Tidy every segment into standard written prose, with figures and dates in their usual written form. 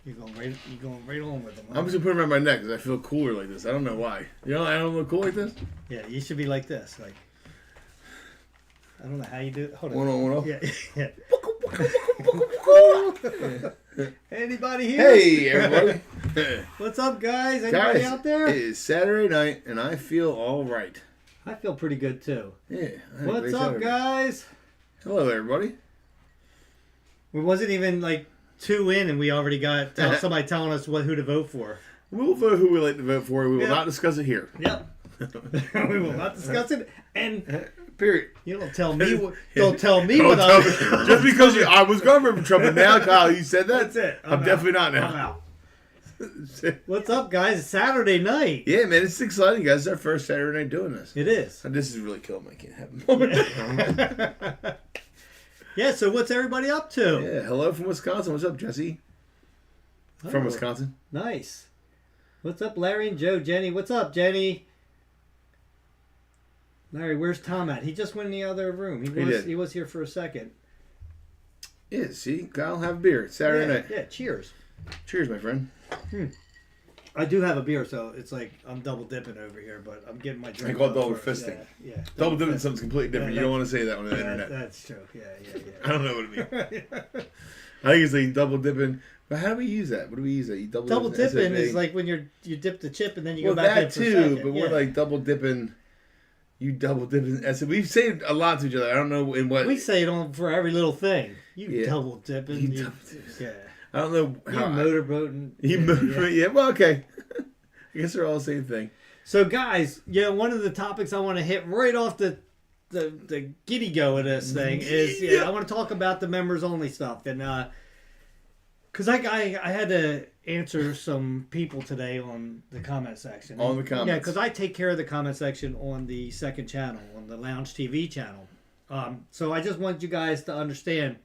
You're going right on with them. Huh? I'm just gonna put them around my neck because I feel cooler like this. I don't know why. You know, I don't look cool like this. Yeah, you should be like this. Like, I don't know how you do it. Hold on. One on, one off. Yeah. Anybody here? Hey, everybody. What's up, guys? Anybody out there? It is Saturday night, and I feel all right. I feel pretty good, too. Yeah. What's up, guys? Hello, everybody. We wasn't even, like, 2 in, and we already got somebody telling us who to vote for. We'll vote who we like to vote for. We will not discuss it here. Yep. We will not discuss it. And period. You don't tell me what. Don't tell me what I'm. Just because I was going to vote for Trump, and now, Kyle, you said that. That's it. I'm definitely not now. I'm out. What's up, guys? It's Saturday night. Yeah, man, it's exciting, guys. It's our first Saturday night doing this. It is. And this is really killing me. I can't have a moment. Yeah, so what's everybody up to? Yeah, hello from Wisconsin. What's up, Jesse? From Wisconsin. Nice. What's up, Larry and Joe? Jenny, what's up, Jenny? Larry, where's Tom at? He just went in the other room. He was here for a second. Yeah, see? Kyle, have a beer. It's Saturday night. Yeah, cheers. Cheers, my friend. I do have a beer, so it's like I'm double dipping over here, but I'm getting my drink. I call it double fisting. Yeah. Double dipping is something completely different. You don't want to say that on the internet. That's true. Yeah. I don't know what it means. I think it's like double dipping. But how do we use that? What do we use that? You double dipping is like when you dip the chip and then you go back in for a too, second. But we're like double dipping. You double dipping. We say it a lot to each other. I don't know in what. We say it for every little thing. Double dipping. Yeah. I don't know how. Motorboating. You motorboat. Yeah. Well, okay. I guess they're all the same thing. So, guys, one of the topics I want to hit right off the giddy go of this thing is I want to talk about the members only stuff, and because I had to answer some people today on the comment section. On the comments. Yeah, because I take care of the comment section on the second channel, on the Lounge TV channel. So I just want you guys to understand,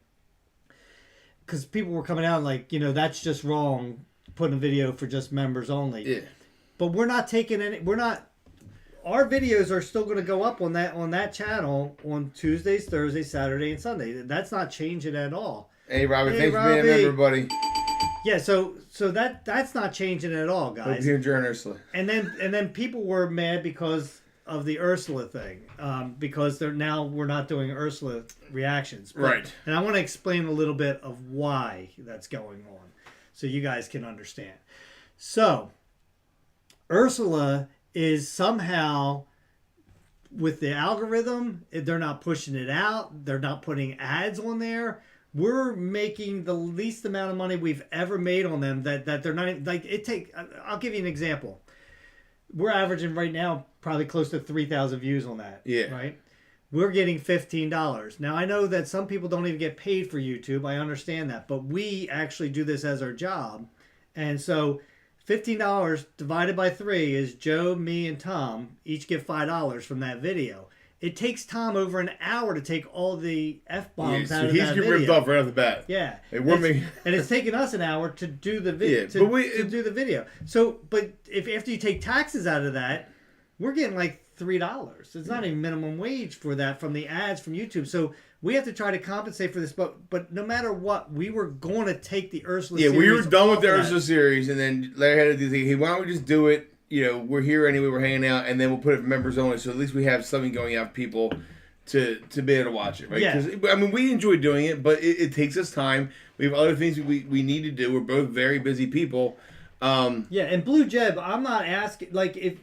because people were coming out like, that's just wrong, putting a video for just members only. Yeah. But we're not taking any. Our videos are still going to go up on that channel on Tuesdays, Thursdays, Saturday, and Sunday. That's not changing at all. Hey, Robbie, thanks for being a member, buddy. Yeah, so that's not changing at all, guys. Hope you enjoy Ursula. And then people were mad because of the Ursula thing, because we're not doing Ursula reactions. Right. And I want to explain a little bit of why that's going on, so you guys can understand. So, Ursula is somehow, with the algorithm, they're not pushing it out. They're not putting ads on there. We're making the least amount of money we've ever made on them. That they're not like it. I'll give you an example. We're averaging right now probably close to 3,000 views on that. Yeah. Right. We're getting $15. Now I know that some people don't even get paid for YouTube. I understand that, but we actually do this as our job, and so $15 divided by 3 is Joe, me, and Tom each get $5 from that video. It takes Tom over an hour to take all the F-bombs out of that video. He's getting ripped off right off the bat. Yeah. And it's taken us an hour to do the video. Do the video. So, but if after you take taxes out of that, we're getting like $3. It's not even minimum wage for that from the ads from YouTube. So we have to try to compensate for this. But no matter what, we were going to take the Ursula series. Yeah, we were done with the Ursula series, and then Larry had to do the thing. Hey, why don't we just do it? We're here anyway, we're hanging out, and then we'll put it for members only, so at least we have something going out for people to be able to watch it, right? Yeah. Because, we enjoy doing it, but it takes us time. We have other things we need to do. We're both very busy people. Yeah, and Blue Jeb, I'm not asking, if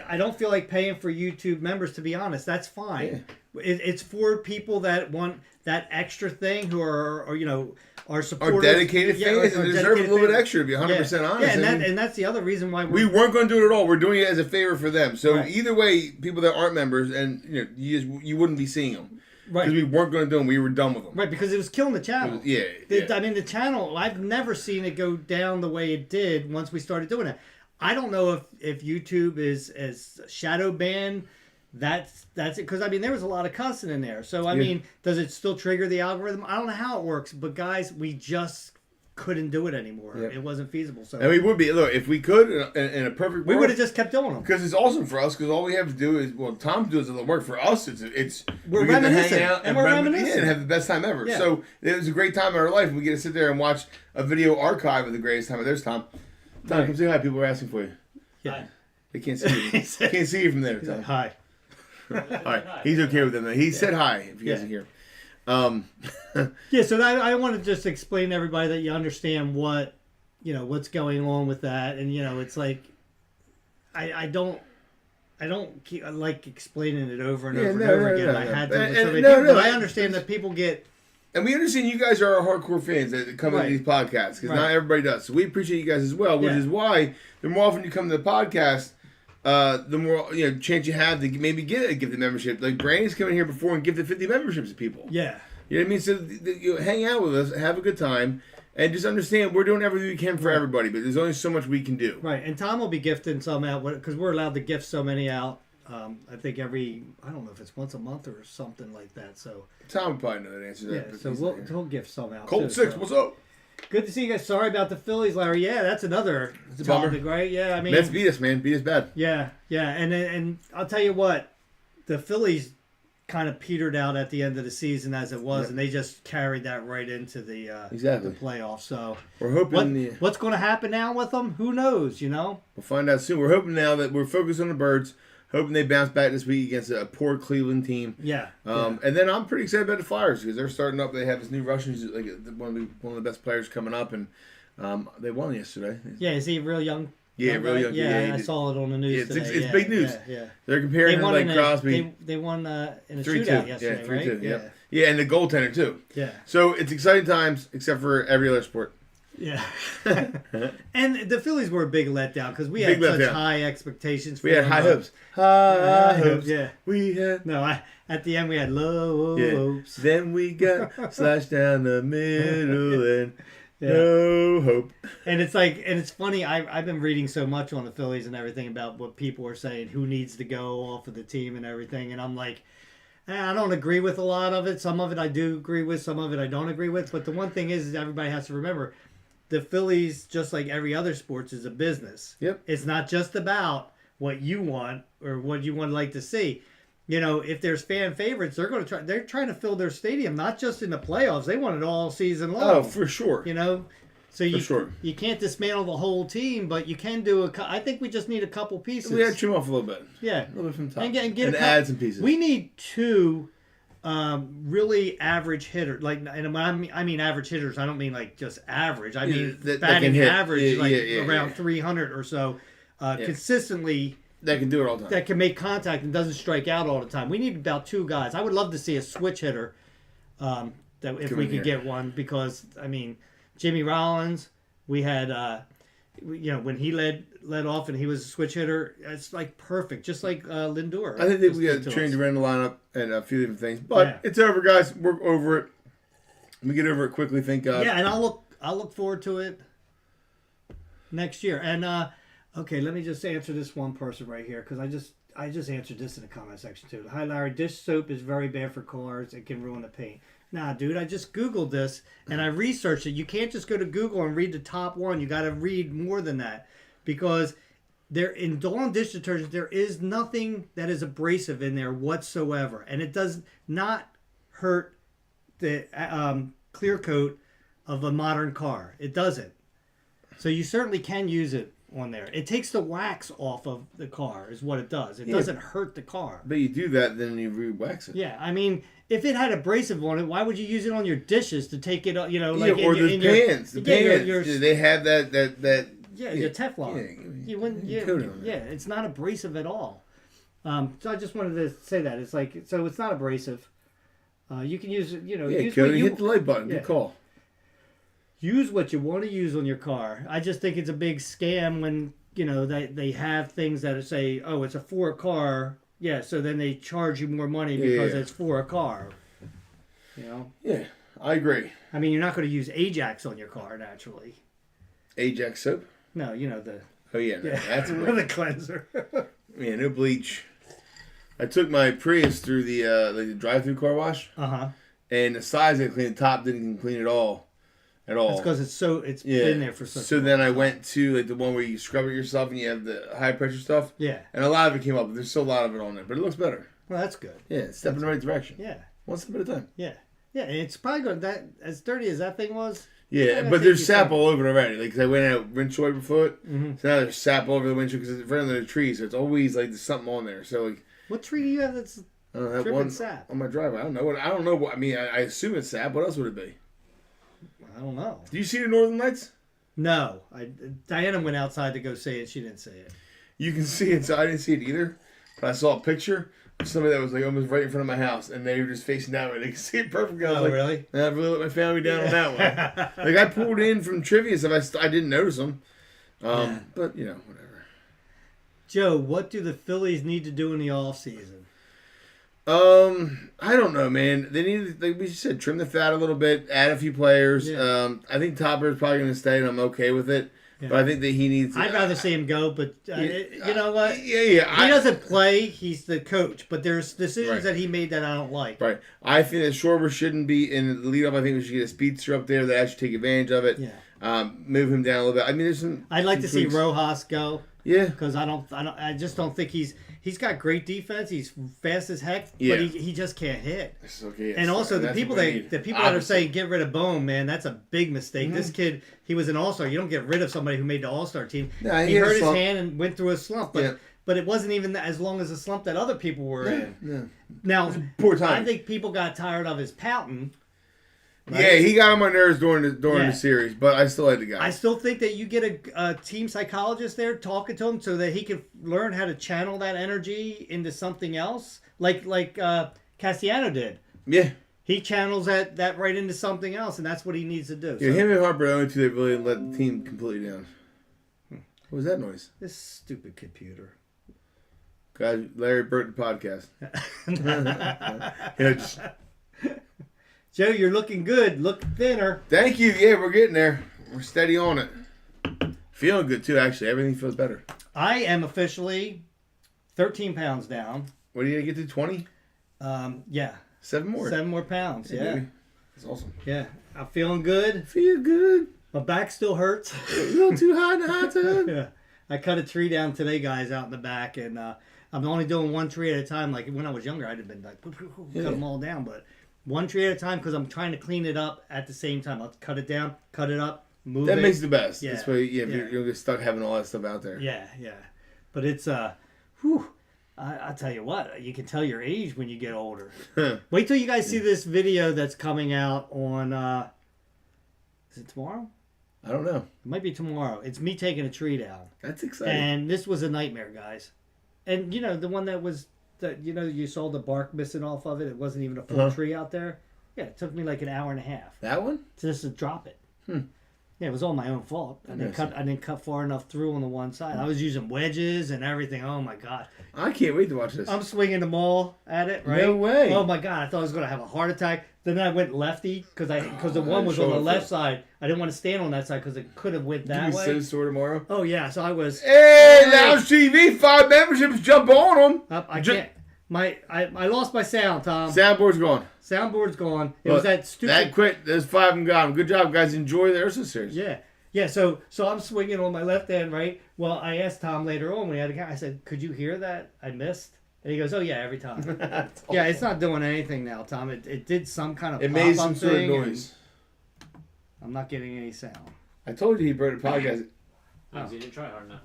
I don't feel like paying for YouTube members, to be honest. That's fine. Yeah. It's for people that want that extra thing, who are supporters. Our dedicated fans and deserve a little bit extra, to be 100% honest. Yeah, and that's the other reason why we weren't going to do it at all. We're doing it as a favor for them. So either way, people that aren't members, and you wouldn't be seeing them. Right. Because we weren't going to do them. We were done with them. Right, because it was killing the channel. Yeah. I mean, the channel, I've never seen it go down the way it did once we started doing it. I don't know if YouTube is as shadow banned. That's it, because there was a lot of cussing in there. So I mean, does it still trigger the algorithm? I don't know how it works, but guys, we just couldn't do it anymore. Yep. It wasn't feasible. So And we would be, look, if we could, in a perfect we world, would have just kept doing them. because it's awesome for us, because all we have to do is, well, Tom does a little work. For us, it's We're we get to reminiscing, hang out and we're reminiscing. yeah, and have the best time ever. Yeah. So it was a great time in our life. We get to sit there and watch a video archive of the greatest time. There's Tom. Tom, Right. come say hi. People are asking for you. Yeah. They can't see you. Can't see you from there, Tom. Hi. All right, he's okay with them. He said hi. If you guys Yeah. are here. Yeah, so I want to just explain to everybody that you understand what, what's going on with that. And, it's like, I don't like explaining it over and over and over again. I had to with so many people, but I understand that people get... And we understand you guys are our hardcore fans that come to these podcasts, because not everybody does. So we appreciate you guys as well, which is why the more often you come to the podcast, the more chance you have to maybe get a gifted membership. Like Brandon's coming here before and gifted 50 memberships to people. Yeah. You know what I mean? So you hang out with us, have a good time, and just understand we're doing everything we can for everybody, but there's only so much we can do. Right, and Tom will be gifting some out, because we're allowed to gift so many out. I think I don't know if it's once a month or something like that. So Tom would probably know that answer to that. Yeah, so we'll gift some out. Colt too, 6, so. what's up? Good to see you guys. Sorry about the Phillies, Larry. Yeah, that's another It's a bummer. topic, right? Yeah, I mean, Mets beat us, man. Beat us bad. Yeah, and I'll tell you what, the Phillies kind of petered out at the end of the season as it was, and they just carried that right into the Exactly. the playoffs. So We're hoping what's going to happen now with them? Who knows? We'll find out soon. We're hoping now that we're focused on the Birds, hoping they bounce back this week against a poor Cleveland team. Yeah. And then I'm pretty excited about the Flyers, because they're starting up. They have this new Russian, who's like one of the best players coming up, and they won yesterday. Yeah, is he real young? Yeah, real young. Yeah, I saw it on the news today. It's big news. Yeah. They're comparing him like Crosby. They won in a 3-2. shootout yesterday, 3-2. right? Yeah, and the goaltender too. Yeah. So it's exciting times, except for every other sport. Yeah. And the Phillies were a big letdown, because we had such high expectations for We had them. high hopes. High hopes. Yeah. We had. No, at the end we had low hopes. Then we got slashed down the middle and no hope. And it's funny. I've been reading so much on the Phillies and everything about what people are saying, who needs to go off of the team and everything. And I'm like, I don't agree with a lot of it. Some of it I do agree with. Some of it I don't agree with. But the one thing is everybody has to remember, the Phillies, just like every other sports, is a business. Yep. It's not just about what you want or what you would like to see. If there's fan favorites, they're trying to fill their stadium, not just in the playoffs. They want it all season long. Oh, for sure. So you can't dismantle the whole team, but you can do I think we just need a couple pieces. We had to trim off a little bit. Yeah. A little bit from the top. And add some pieces. We need two really average hitters. And when I mean average hitters, I don't mean like just average. I mean batting average, around 300 or so, consistently. That can do it all the time. That can make contact and doesn't strike out all the time. We need about two guys. I would love to see a switch hitter, that if we could get one, because Jimmy Rollins, we had when he led off and he was a switch hitter, it's like perfect, just like Lindor. I think that we got to change around the lineup and a few different things, but it's over, guys. We're over it. We get over it quickly, thank God. Yeah, and I'll look forward to it next year. And okay, let me just answer this one person right here, because I just answered this in the comment section too. Hi Larry, dish soap is very bad for cars. It can ruin the paint. Nah, dude, I just Googled this and I researched it. You can't just go to Google and read the top one. You got to read more than that, because in Dawn dish detergent there is nothing that is abrasive in there whatsoever, and it does not hurt the clear coat of a modern car. It doesn't. So you certainly can use it on there. It takes the wax off of the car is what it does. It doesn't hurt the car. But you do that, then you re-wax it. Yeah, if it had abrasive on it, why would you use it on your dishes to take it, like or the pans. The pans, they have that your Teflon. Yeah, you wouldn't. Yeah, it's not abrasive at all. So I just wanted to say that it's not abrasive. You can use it. Use Cody, hit the like button. Good call. Use what you want to use on your car. I just think it's a big scam when they have things that say, oh, it's for a car. Yeah, so then they charge you more money because it's for a car. Yeah, I agree. You're not going to use Ajax on your car naturally. Ajax soap? No, the. Oh yeah, that's the cleanser. Yeah, no bleach. I took my Prius through the drive-through car wash. Uh huh. And the sides I cleaned, the top didn't clean at all. at all. That's because it's been there for such. So then I went to like the one where you scrub it yourself and you have the high pressure stuff. Yeah. And a lot of it came up. There's still a lot of it on there, but it looks better. Well, that's good. Yeah, it's step in the right direction. Yeah. One step at a time. Yeah. Yeah, and it's probably good. That as dirty as that thing was. Yeah, but there's sap all over it already. Like, 'cause I went out windshield before, so now there's sap all over the windshield because it's right under the tree, so it's always like there's something on there. So like, what tree do you have that's dripping sap on my driveway? I don't know what. I mean, I assume it's sap. What else would it be? I don't know. Do you see the Northern Lights? No, Diana went outside to go see it. She didn't see it. You can see it, so I didn't see it either. But I saw a picture of somebody that was like almost right in front of my house, and they were just facing that way. They could see it perfectly. I was like, really? I really let my family down on that one. Like I pulled in from trivia stuff. I didn't notice them. But you know, whatever. Joe, what do the Phillies need to do in the off season? I don't know, man. They need, like we said, trim the fat a little bit, add a few players. Yeah. I think Topper is probably going to stay, and I'm okay with it. Yeah. But I think that he needs. I'd rather see him go, but you know what? Yeah. He doesn't play. He's the coach, but there's decisions that he made that I don't like. Right. I think that Schwarber shouldn't be in the leadoff. I think we should get a speedster up there that actually take advantage of it. Yeah. Move him down a little bit. I mean, there's some. I'd like to see tweaks. Rojas go. Yeah. Because I just don't think he's got great defense. He's fast as heck, yeah. but he just can't hit. It's okay. And also the people that are saying get rid of Bone, man, that's a big mistake. Mm-hmm. This kid, he was an all-star. You don't get rid of somebody who made the all-star team. No, he hurt his hand and went through a slump, but it wasn't even as long as a slump that other people were in. Yeah. Now, poor time. I think people got tired of his pouting. Right? Yeah, he got on my nerves during the series, but I still had the guy. I still think that you get a team psychologist there talking to him so that he can learn how to channel that energy into something else, like Cassiano did. Yeah. He channels that right into something else, and that's what he needs to do. Yeah, him and Harper are the only two that really let the team completely down. What was that noise? This stupid computer. Guys, Larry Burton podcast. Just... Joe, you're looking good. Look thinner. Thank you. Yeah, we're getting there. We're steady on it. Feeling good, too, actually. Everything feels better. I am officially 13 pounds down. What are you going to get to, 20? Yeah. 7 more. 7 more pounds, yeah. Baby. That's awesome. Yeah. I'm feeling good. Feel good. My back still hurts. A little too hot in the hot tub. Yeah. I cut a tree down today, guys, out in the back, and I'm only doing one tree at a time. Like, when I was younger, I'd have been like, cut them all down, but... One tree at a time because I'm trying to clean it up at the same time. I'll cut it down, cut it up, move it. That makes the best. Yeah. That's why you don't get stuck having all that stuff out there. Yeah. But it's, I'll tell you what, you can tell your age when you get older. Wait till you guys see this video that's coming out on, is it tomorrow? I don't know. It might be tomorrow. It's me taking a tree down. That's exciting. And this was a nightmare, guys. And, the one that was... That you saw the bark missing off of it. It wasn't even a full tree out there. Yeah, it took me like an hour and a half. That one? Just to drop it. Yeah, it was all my own fault. I didn't cut far enough through on the one side. I was using wedges and everything. Oh my god! I can't wait to watch this. I'm swinging them all at it. Right? No way! Oh my god! I thought I was going to have a heart attack. Then I went lefty because the one was on the left side. I didn't want to stand on that side because it could have went that way. So sore tomorrow. Oh yeah, so I was. Hey, Lounge TV, 5 memberships, jump on them. I can't. I lost my sound, Tom. Soundboard's gone. Soundboard's gone. It was that stupid. That quick. There's 5 and gone. Good job, guys. Enjoy the Ursa series. Yeah. So I'm swinging on my left hand, right? Well, I asked Tom later on when he had a guy. I said, "Could you hear that? I missed." And he goes, "Oh yeah, every time." Yeah, it's not doing anything now, Tom. It did some kind of. It made some sort of noise. I'm not getting any sound. I told you he brought a podcast. Oh, so you didn't try hard enough.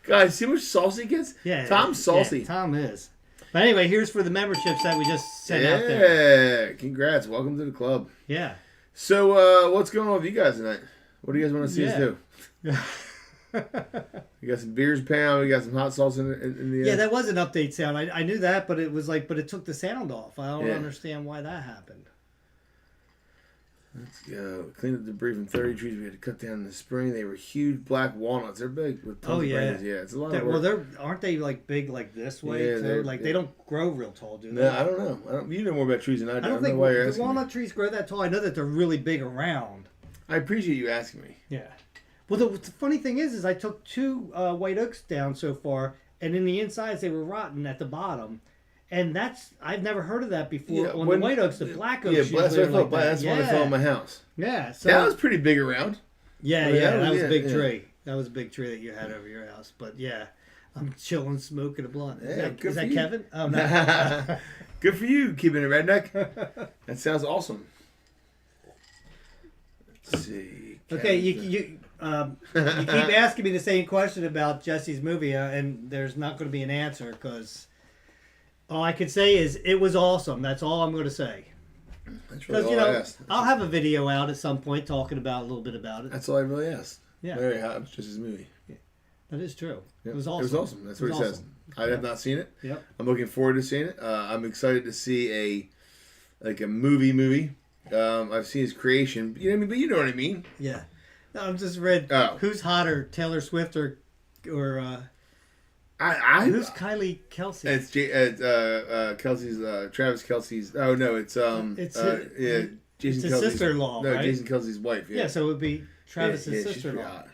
Guys, see how much sauce he gets? Yeah. Tom's saucy. Yeah, Tom is. But anyway, here's for the memberships that we just sent out there. Yeah, congrats. Welcome to the club. Yeah. So, what's going on with you guys tonight? What do you guys want to see us do? We got some beers pound. We got some hot sauce in the Yeah, that was an update sound. I knew that, but it was like, but it took the sound off. I don't understand why that happened. Let's go. Clean up debris from 30 trees we had to cut down in the spring. They were huge black walnuts. They're big with tons of branches. Yeah, it's a lot of work. Well, aren't they like big like this way? Yeah, too? They don't grow real tall, do they? No, I don't know. You know more about trees than I do. I don't think the walnut trees grow that tall. I know that they're really big around. I appreciate you asking me. Yeah. Well, the funny thing is I took 2 white oaks down so far, and in the insides they were rotten at the bottom. And I've never heard of that before. Yeah, on the white oaks, the black oaks. Yeah, usually that's are what I thought. like that. That's what I saw in my house. Yeah, so That was pretty big around. yeah, I mean, that was a big yeah. tree. That was a big tree that you had over your house. But yeah, I'm chilling, smoking a blunt. Yeah, good Is for that you. Kevin? Oh no. Good for you, keeping it redneck. That sounds awesome. Let's see. Okay, you keep asking me the same question about Jesse's movie, and there's not going to be an answer because all I could say is it was awesome. That's all I'm going to say. That's really Because all I asked. I'll have a video out at some point talking about a little bit about it. That's all I really asked. Yeah, Very hot. It was just his movie. that is true. Yeah. It was awesome. It was awesome. That's what he says. I have not seen it. Yep. I'm looking forward to seeing it. I'm excited to see a movie. I've seen his creation. You know what I mean? But you know what I mean. Yeah. No, I've just read who's hotter, Taylor Swift or who's Kylie Kelsey? It's Kelsey's Travis Kelsey's. Oh no, it's Jason his Kelsey's sister-in-law. No, right? Jason Kelsey's wife. Yeah, Yeah, so it would be Travis's she's pretty sister-in-law.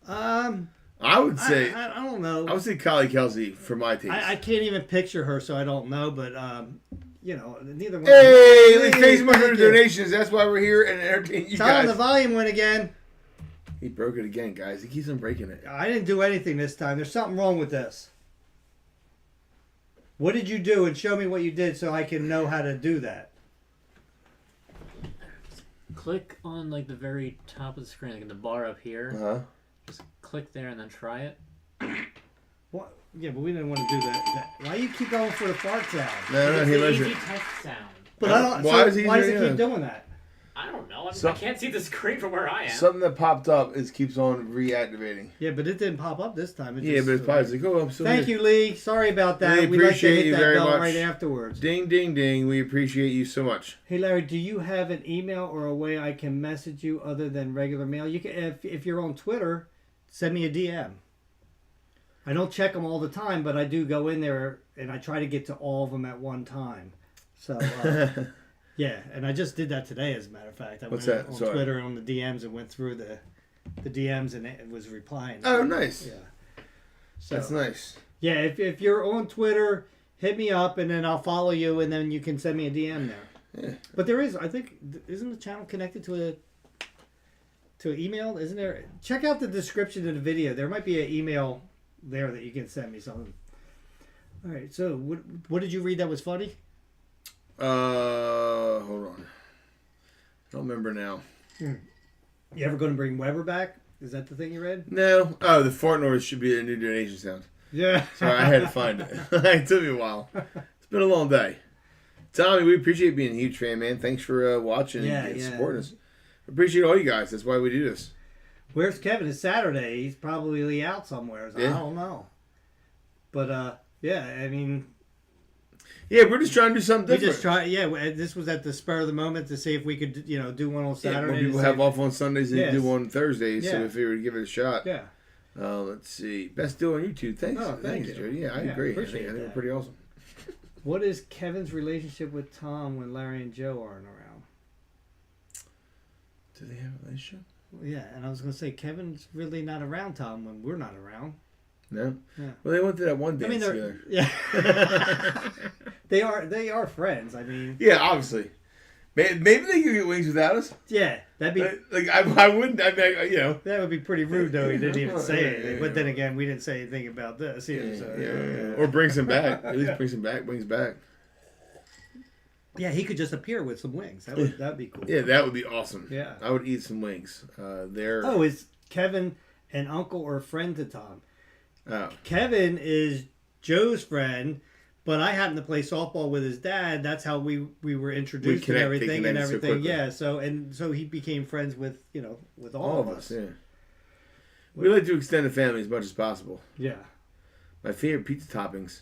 hot. I would say I don't know. I would say Kylie Kelsey for my taste. I can't even picture her, so I don't know. But neither one. Hey, thanks so much for the donations. That's why we're here and entertaining you Tell him guys. the volume went again. He broke it again, guys. He keeps on breaking it. I didn't do anything this time. There's something wrong with this. What did you do? And show me what you did so I can know how to do that. Click on like the very top of the screen, like in the bar up here. Uh-huh. Just click there and then try it. What? Yeah, but we didn't want to do that. Why you keep going for the fart sound? No, It's he an likes easy it. text sound. But I don't. Why So why does it keep doing that? I don't know. So- I can't see the screen from where I am. Something that popped up keeps on reactivating. Yeah, but it didn't pop up this time. Yeah, but it's probably like, oh, I'm so Thank you, Lee. Sorry about that. Lee, We'd like to appreciate hit you that very bell much. right afterwards. Ding, ding, ding. We appreciate you so much. Hey, Larry, do you have an email or a way I can message you other than regular mail? You can, if you're on Twitter, send me a DM. I don't check them all the time, but I do go in there and I try to get to all of them at one time. So, yeah, and I just did that today, as a matter of fact. I What's went that? on Sorry. Twitter and on the DMs and went through the DMs and it was replying. Oh, nice. Yeah. So, That's nice. yeah, if you're on Twitter, hit me up and then I'll follow you and then you can send me a DM there. Yeah. But there is, I think, isn't the channel connected to an email? Isn't there? Check out the description of the video. There might be an email there that you can send me something. All right. So, what did you read that was funny? Hold on. I don't remember now. You ever going to bring Weber back? Is that the thing you read? No. Oh, the fart noise should be a new donation sound. Yeah. Sorry, I had to find it. It took me a while. It's been a long day. Tommy, we appreciate being a huge fan, man. Thanks for watching and supporting us. Appreciate all you guys. That's why we do this. Where's Kevin? It's Saturday. He's probably out somewhere. So Yeah. I don't know. But, yeah, I mean... Yeah, we're just trying to do something We different. just try, yeah. This was at the spur of the moment to see if we could, do one on Saturday. When people to have see- off on Sundays, they do on Thursdays. So Yeah. if we were to give it a shot, Yeah. let's see. Best deal on YouTube. Thanks. Oh, thank you. Jody. Yeah, I Yeah, agree. I appreciate think we're that. pretty awesome. What is Kevin's relationship with Tom when Larry and Joe aren't around? Do they have a relationship? Well, yeah, and I was gonna say Kevin's really not around Tom when we're not around. No. Yeah. Well, they went to that one dance I mean, together. yeah. they are friends. I mean, Yeah, obviously. Maybe they could get wings without us. yeah, that'd be Like I wouldn't. I mean, that would be pretty rude though. He didn't even say anything. But then again, we didn't say anything about this either. So, Yeah. Or brings him back. At least brings him back. Wings back. yeah, he could just appear with some wings. That'd be cool. Yeah, that would be awesome. Yeah. I would eat some wings. They're. Oh, is Kevin an uncle or a friend to Tom? Oh. Kevin is Joe's friend, but I happen to play softball with his dad. That's how we were introduced and everything and connected so everything. quickly. So he became friends with with all of us. Yeah. We like to extend the family as much as possible. Yeah. My favorite pizza toppings.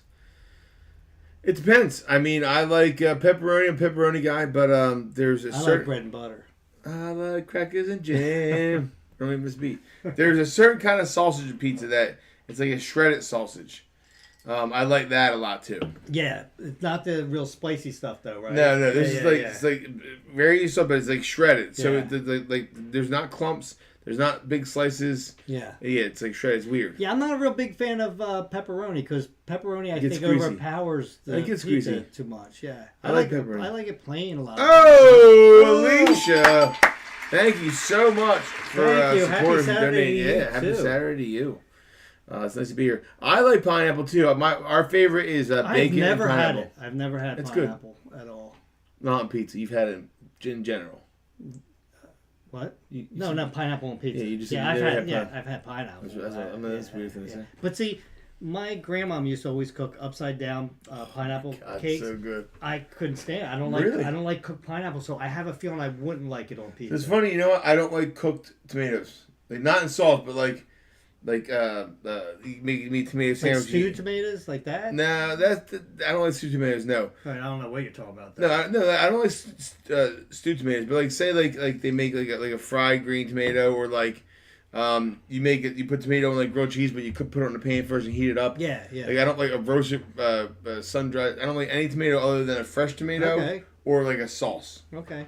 It depends. I mean, I like pepperoni. I'm a pepperoni guy, but there's a I certain. like bread and butter. I like crackers and jam. Don't even miss beat. There's a certain kind of sausage in pizza that it's like a shredded sausage. I like that a lot too. Yeah, it's not the real spicy stuff though, right? No, this is yeah. it's like very useful, but it's like shredded. So Yeah. like there's not clumps. There's not big slices. Yeah. Yeah, it's like shredded. It's weird. Yeah, I'm not a real big fan of pepperoni because pepperoni I gets think greasy. overpowers the It gets pizza greasy. too much. Yeah, I like pepperoni. I like it plain a lot. Oh, Alicia! Thank you so much for Thank you. Happy supporting and Saturday donating. to you, Yeah, happy too. Saturday to you. It's nice to be here. I like pineapple too. Our favorite is bacon I've never and had pineapple. it. I've never had It's good. pineapple at all. Not on pizza. You've had it in general. What? You No, said- not pineapple and pizza. Yeah, you just yeah, said I've you never had. had Yeah, pine- I've had pineapple. That's a weird thing to say. But see, my grandmom used to always cook upside down pineapple God, cakes. so good. I couldn't stand it. I don't Really? like. I don't like cooked pineapple, so I have a feeling I wouldn't like it on pizza. It's funny, you know what? I don't like cooked tomatoes. Like not in salt, but like you make tomato Like sandwich. stewed tomatoes, like that. No, I don't like stewed tomatoes. No, Right, I don't know what you're talking about. no, I don't like stewed tomatoes. But like say like they make like a fried green tomato, or like you make it. You put tomato in like grilled cheese, but you could put it on the pan first and heat it up. Yeah, yeah. Like I don't like a roasted sun dried. I don't like any tomato other than a fresh tomato Okay. or like a sauce. Okay.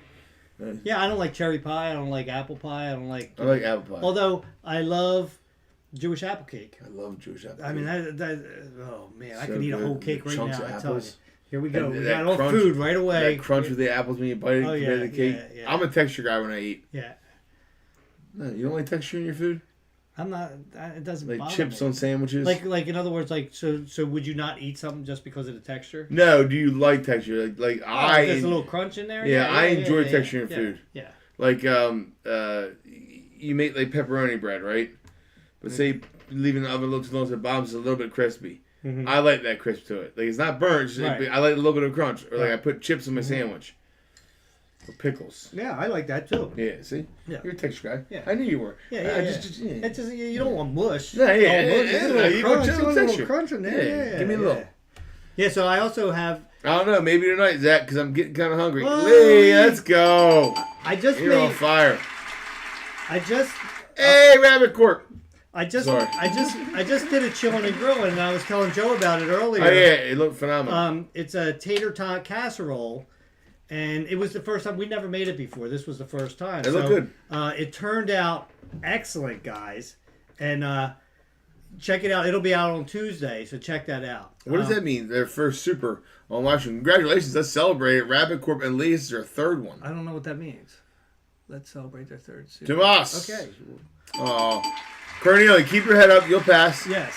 Nice. Yeah, I don't like cherry pie. I don't like apple pie. I don't like. I like apple pie. Although I love Jewish apple cake. I love Jewish apple. I mean, oh man, I So could eat a good. whole cake The right chunks now. of I tell you. apples. Here we go. And We that got all crunch- food right away. That crunch with the apples when you bite it, Oh, compared to yeah, the cake. yeah. I'm a texture guy when I eat. Yeah, No, you don't like texture in your food? I'm not. It doesn't Like bother chips me. on sandwiches? Like in other words, like so would you not eat something just because of the texture? No, do you like texture? Like There's a little crunch in there. Yeah, I enjoy texture in yeah, food. Yeah. Like you make like pepperoni bread, right? But say you leave it in the oven a little too long so the bottom's a little bit crispy. Mhm. I like that crisp to it. Like it's not burnt, it's just, Right. I like a little bit of crunch. Or like Right. I put chips in my sandwich. Or pickles. Yeah, I like that too. Yeah, see? Yeah. You're a texture guy. Yeah. I knew you were. Yeah, I yeah, just, yeah. It's just you don't want mush. No, yeah, Oh, yeah, mush. yeah, Just a yeah, little you crunch, want just a little little texture. crunch in there. Yeah, Yeah, give me a little. Yeah, so I also have. I don't know. Maybe tonight, Zach, because I'm getting kind of hungry. Oh, Lee, yeah. let's go. I just You're on made. fire. I just. Hey, Rabbit Court. I just. Sorry. I just did a chilling and grilling, and I was telling Joe about it earlier. Oh yeah, it looked phenomenal. It's a tater tot casserole, and it was the first time we never made it before. This was the first time. It looked good. It turned out excellent, guys, and check it out. It'll be out on Tuesday, so check that out. What does that mean? Their first super on live stream. Congratulations. Let's celebrate it. Rabbit Corp and Lee is their third one. I don't know what that means. Let's celebrate their third season. Tomas. Okay. Oh, Cornelia, keep your head up. You'll pass. Yes.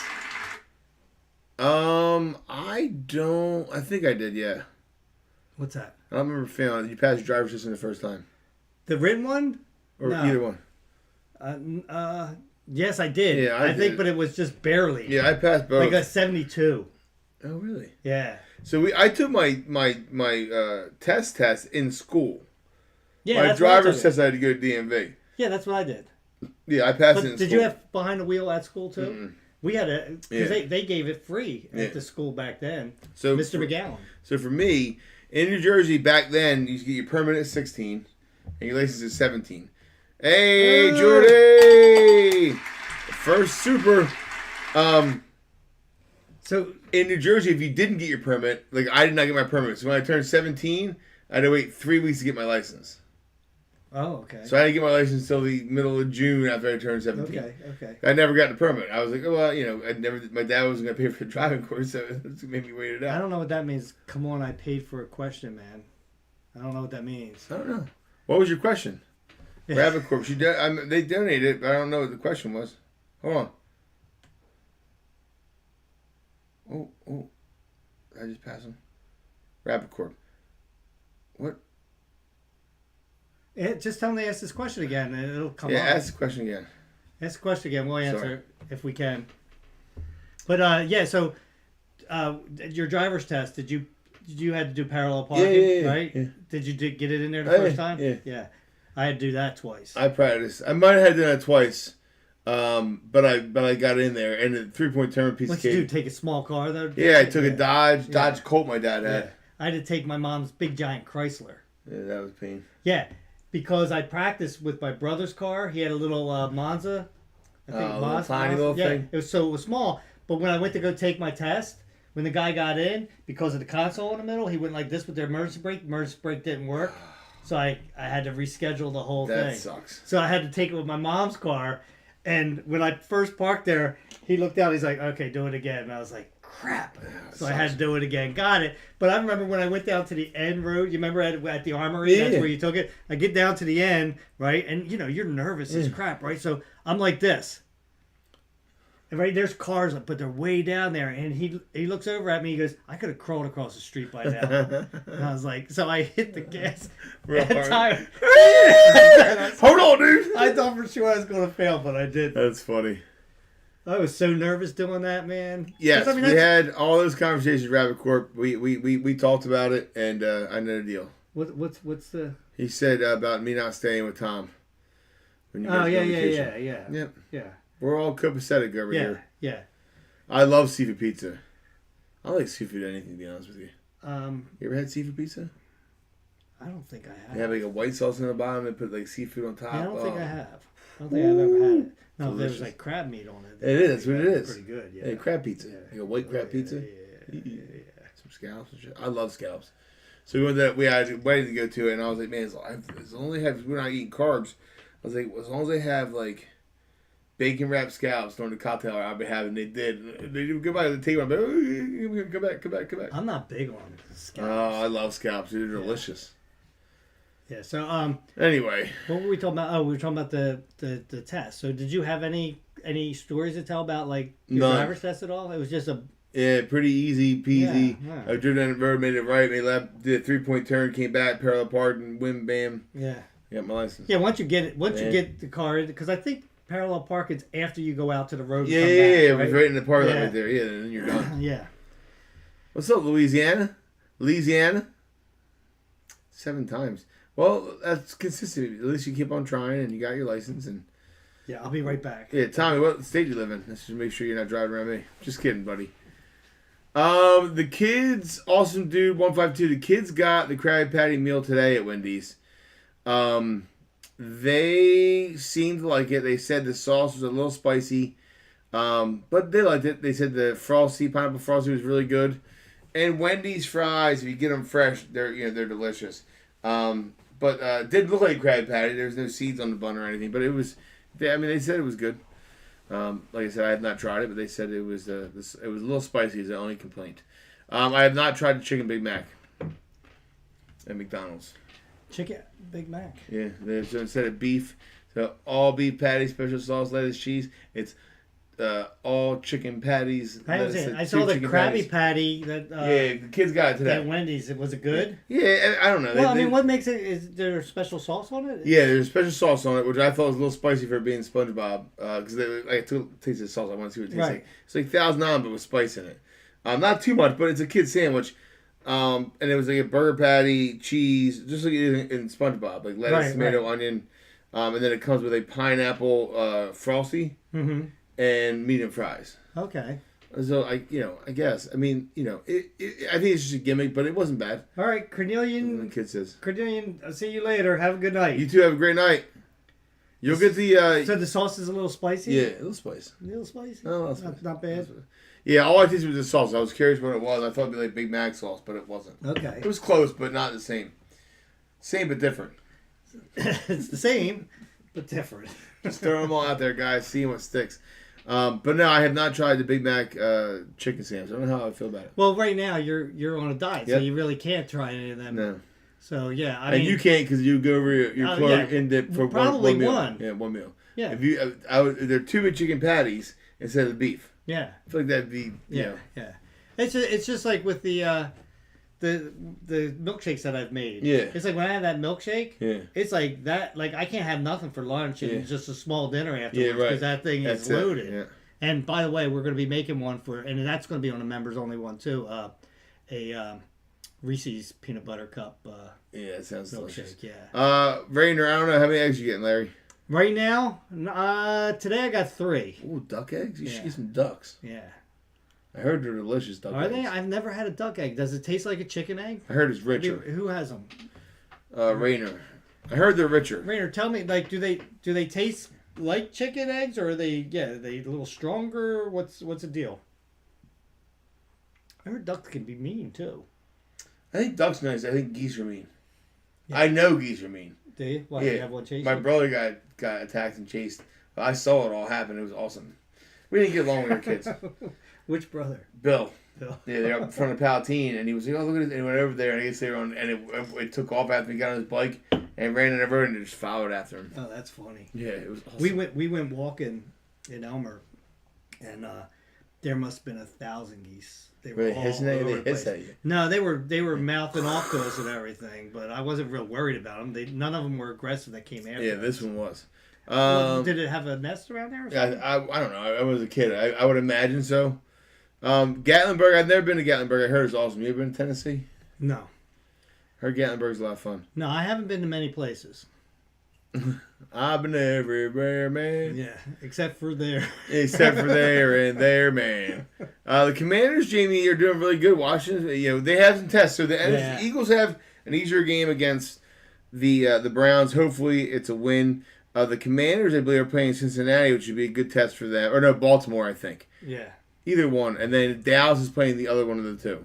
I don't. I think I did. Yeah. What's that? I don't remember failing it. You passed driver's test in the first time, The written one? or No. either one. Yes, I did. Yeah, I I think, did. but it was just barely. Yeah, I passed both. Like a 72. Oh, really? Yeah. So I took my test in school. Yeah, my that's what I driver's took it. test I had to go to DMV. Yeah, that's what I did. Yeah, I passed But it in did school. you have behind the wheel at school too? Mm-mm. We had a because Yeah. they gave it free at Yeah. the school back then. So Mr. for- McGowan. So for me, in New Jersey back then, you get your permit at 16 and your license at 17. Hey, Jordy! First super. So In New Jersey, if you didn't get your permit, like I did not get my permit. So when I turned 17, I had to wait 3 weeks to get my license. okay. So I didn't get my license until the middle of June after I turned 17. Okay. I never got the permit. I was like, oh, well, my dad wasn't going to pay for the driving course, so it made me wait it I out. don't know what that means. Come on, I paid for a question, man. I don't know what that means. I don't know. What was your question? Rabbit Corp. They donated, but I don't know what the question was. Hold on. Oh. Did I just pass him? Rabbit Corp. What? Just tell them to ask this question again, and it'll come Yeah, on. ask the question again. Ask the question again. We'll answer Sorry. it if we can. But yeah, so your driver's test, did you had to do parallel parking, yeah, right? yeah. Did you get it in there the Oh, first yeah, time? yeah. I had to do that twice. I practiced. I might have had to do that twice, but I got in there, and the 3-point turn piece What'd of you cake. do? Take a small car though? Yeah, I took a Dodge Yeah. Colt my dad Yeah. had. I had to take my mom's big giant Chrysler. Yeah, that was pain. Yeah, because I practiced with my brother's car. He had a little Monza. I think A little tiny little yeah, thing? it was small. But when I went to go take my test, when the guy got in, because of the console in the middle, he went like this with the emergency brake. The emergency brake didn't work. So I had to reschedule the whole That thing. sucks. So I had to take it with my mom's car. And when I first parked there, he looked out. He's like, "Okay, do it again." And I was like, "Crap!" So I had to do it again. Got it. But I remember when I went down to the end road. You remember at the Armory? Yeah. That's where you took it. I get down to the end, right? And you're nervous as crap, right? So I'm like this. And right there's cars, but they're way down there. And he looks over at me. He goes, "I could have crawled across the street by now." And I was like, so I hit the gas. Real hard. Tire. Hold on, dude. I thought for sure I was going to fail, but I didn't. That's funny. I was so nervous doing that, man. Yes, 'Cause, I mean, we had all those conversations with Rabbit Corp. We talked about it, and I know the deal. What's the? He said about me not staying with Tom. When you Oh guys go yeah, on yeah, vacation. yeah. Yep. Yeah. We're all copacetic over Yeah. here. Yeah. I love seafood pizza. I like seafood anything, to be honest with you. You ever had seafood pizza? I don't think I have. They have like a white sauce in the bottom and put like seafood on top. Yeah, I don't think Oh. I have. I don't think I've ever had it. No, if there Delicious. was like crab meat on it. It is, that's what it is. Pretty good, yeah. Hey, crab pizza. Yeah. Like a white crab pizza. Yeah. Some scallops and shit. I love scallops. So we went that we had a wedding to go to, and I was like, man, as long as we're not eating carbs, I was like, as long as they have like bacon wrapped scallops during the cocktail hour, I'll be having. They did. They did goodbye to the table. I'm like, oh, come back. I'm not big on Oh, scallops. I love scallops. They're delicious. Yeah. So Anyway, what were we talking about? Oh, we were talking about the test. So did you have any stories to tell about like your None. driver's test at all? It was just a. yeah, pretty easy peasy. Yeah. I drove down the road, made it right, made left, did a 3-point turn, came back, parallel park, and wham, bam. Yeah. Got my license. Yeah. Once you get it, you Yeah. get the car, because I think parallel park is after you go out to the road. And Yeah, come yeah, back, yeah. It right? was right in the parking lot Yeah. right there. Yeah, and then you're done. Yeah. What's up, Louisiana? 7 times. Well, that's consistent. At least you keep on trying, and you got your license. And Yeah. I'll be right back. yeah, Tommy, what state you live in? Let's just make sure you're not driving around me. Just kidding, buddy. The kids, awesome dude, 152. The kids got the Krabby Patty meal today at Wendy's. They seemed to like it. They said the sauce was a little spicy, but they liked it. They said the pineapple frosty was really good. And Wendy's fries, if you get them fresh, they're delicious. But it didn't look like a Krabby Patty. There's no seeds on the bun or anything, but it was. They said it was good. Like I said, I have not tried it, but they said it was it was a little spicy. Is the only complaint. I have not tried the chicken Big Mac at McDonald's. Chicken Big Mac. Yeah, so instead of beef, so all beef patties, special sauce, lettuce, cheese. It's all chicken patties. I saw the Krabby Patty that. Yeah, the kids got it today. At Wendy's. Was it good? Yeah, I don't know. Well, what makes it? Is there special sauce on it? Yeah, there's special sauce on it, which I thought was a little spicy for being SpongeBob. Because I tasted the sauce. I want to see what it tastes like. It's like Thousand On, but with spice in it. Not too much, but it's a kid sandwich. And it was like a burger patty, cheese, just like in SpongeBob, like lettuce, tomato, onion. And then it comes with a pineapple frosty and medium fries. Okay. So I guess. I mean, I think it's just a gimmick, but it wasn't bad. All right, Cornelian. The kid says. Cornelian, I'll see you later. Have a good night. You two have a great night. You'll get the. So the sauce is a little spicy. Yeah, a little spice. A little spicy. No, not bad. Yeah, all I tasted was the sauce. I was curious what it was. I thought it'd be like Big Mac sauce, but it wasn't. Okay. It was close, but not the same. Same but different. It's the same, but different. Just throw them all out there, guys. See what sticks. But no, I have not tried the Big Mac chicken sandwich. I don't know how I feel about it. Well, right now you're on a diet, so you really can't try any of them. No. So yeah, I mean, you can't because you go over your caloric intake for probably one meal. one. Yeah, one meal. Yeah. If you, they're 2 big chicken patties instead of beef. Yeah. I feel like that'd be Yeah. It's just like with the milkshakes that I've made. Yeah. It's like when I have that milkshake. Yeah. It's like that. Like I can't have nothing for lunch and just a small dinner afterwards Yeah, right. because that thing is loaded. Yeah. And by the way, we're going to be making one and that's going to be on a members only one too. A Reese's peanut butter cup. Yeah, that sounds delicious. Milkshake. Yeah. Rainer, I don't know how many eggs you getting, Larry. Right now, today I got 3. Ooh, duck eggs. You should get some ducks. Yeah. I heard they're delicious duck eggs. Are they? I've never had a duck egg. Does it taste like a chicken egg? I heard it's richer. Who has them? Rainer. I heard they're richer. Rainer, tell me, like, do they taste like chicken eggs, or are they a little stronger? What's the deal? I heard ducks can be mean too. I think duck's nice. I think geese are mean. Yeah. I know geese are mean. Do you? Why, Yeah. you have one chasing? My brother got attacked and chased. I saw it all happen. It was awesome. We didn't get along with our kids. Which brother? Bill. Bill. Yeah, they're up in front of Palatine, and he was like, "Oh, look at it!" And he went over there, and I guess they were on, and it took off after he got on his bike and ran in the road, and it just followed after him. Oh, that's funny. Yeah, it was awesome. We went walking in Elmer, and there must have been 1,000 geese. They were all hissing at you? over They the hiss place. at you? No, they were mouthing off to us and everything, but I wasn't real worried about them. None of them were aggressive that came after Yeah, us. this one was. Did it have a nest around there or Yeah, something? I don't know. I was a kid. I would imagine so. Gatlinburg. I've never been to Gatlinburg. I heard it's awesome. You ever been to Tennessee? No. Heard Gatlinburg's a lot of fun. No, I haven't been to many places. I've been everywhere, man. Yeah, except for there. Except for there and there, man. The Commanders, Jamie, are doing really good. Washington, they have some tests. So the Eagles have an easier game against the Browns. Hopefully, it's a win. The Commanders, I believe, are playing Cincinnati, which would be a good test for them. Or no, Baltimore, I think. Yeah. Either one. And then Dallas is playing the other one of the two.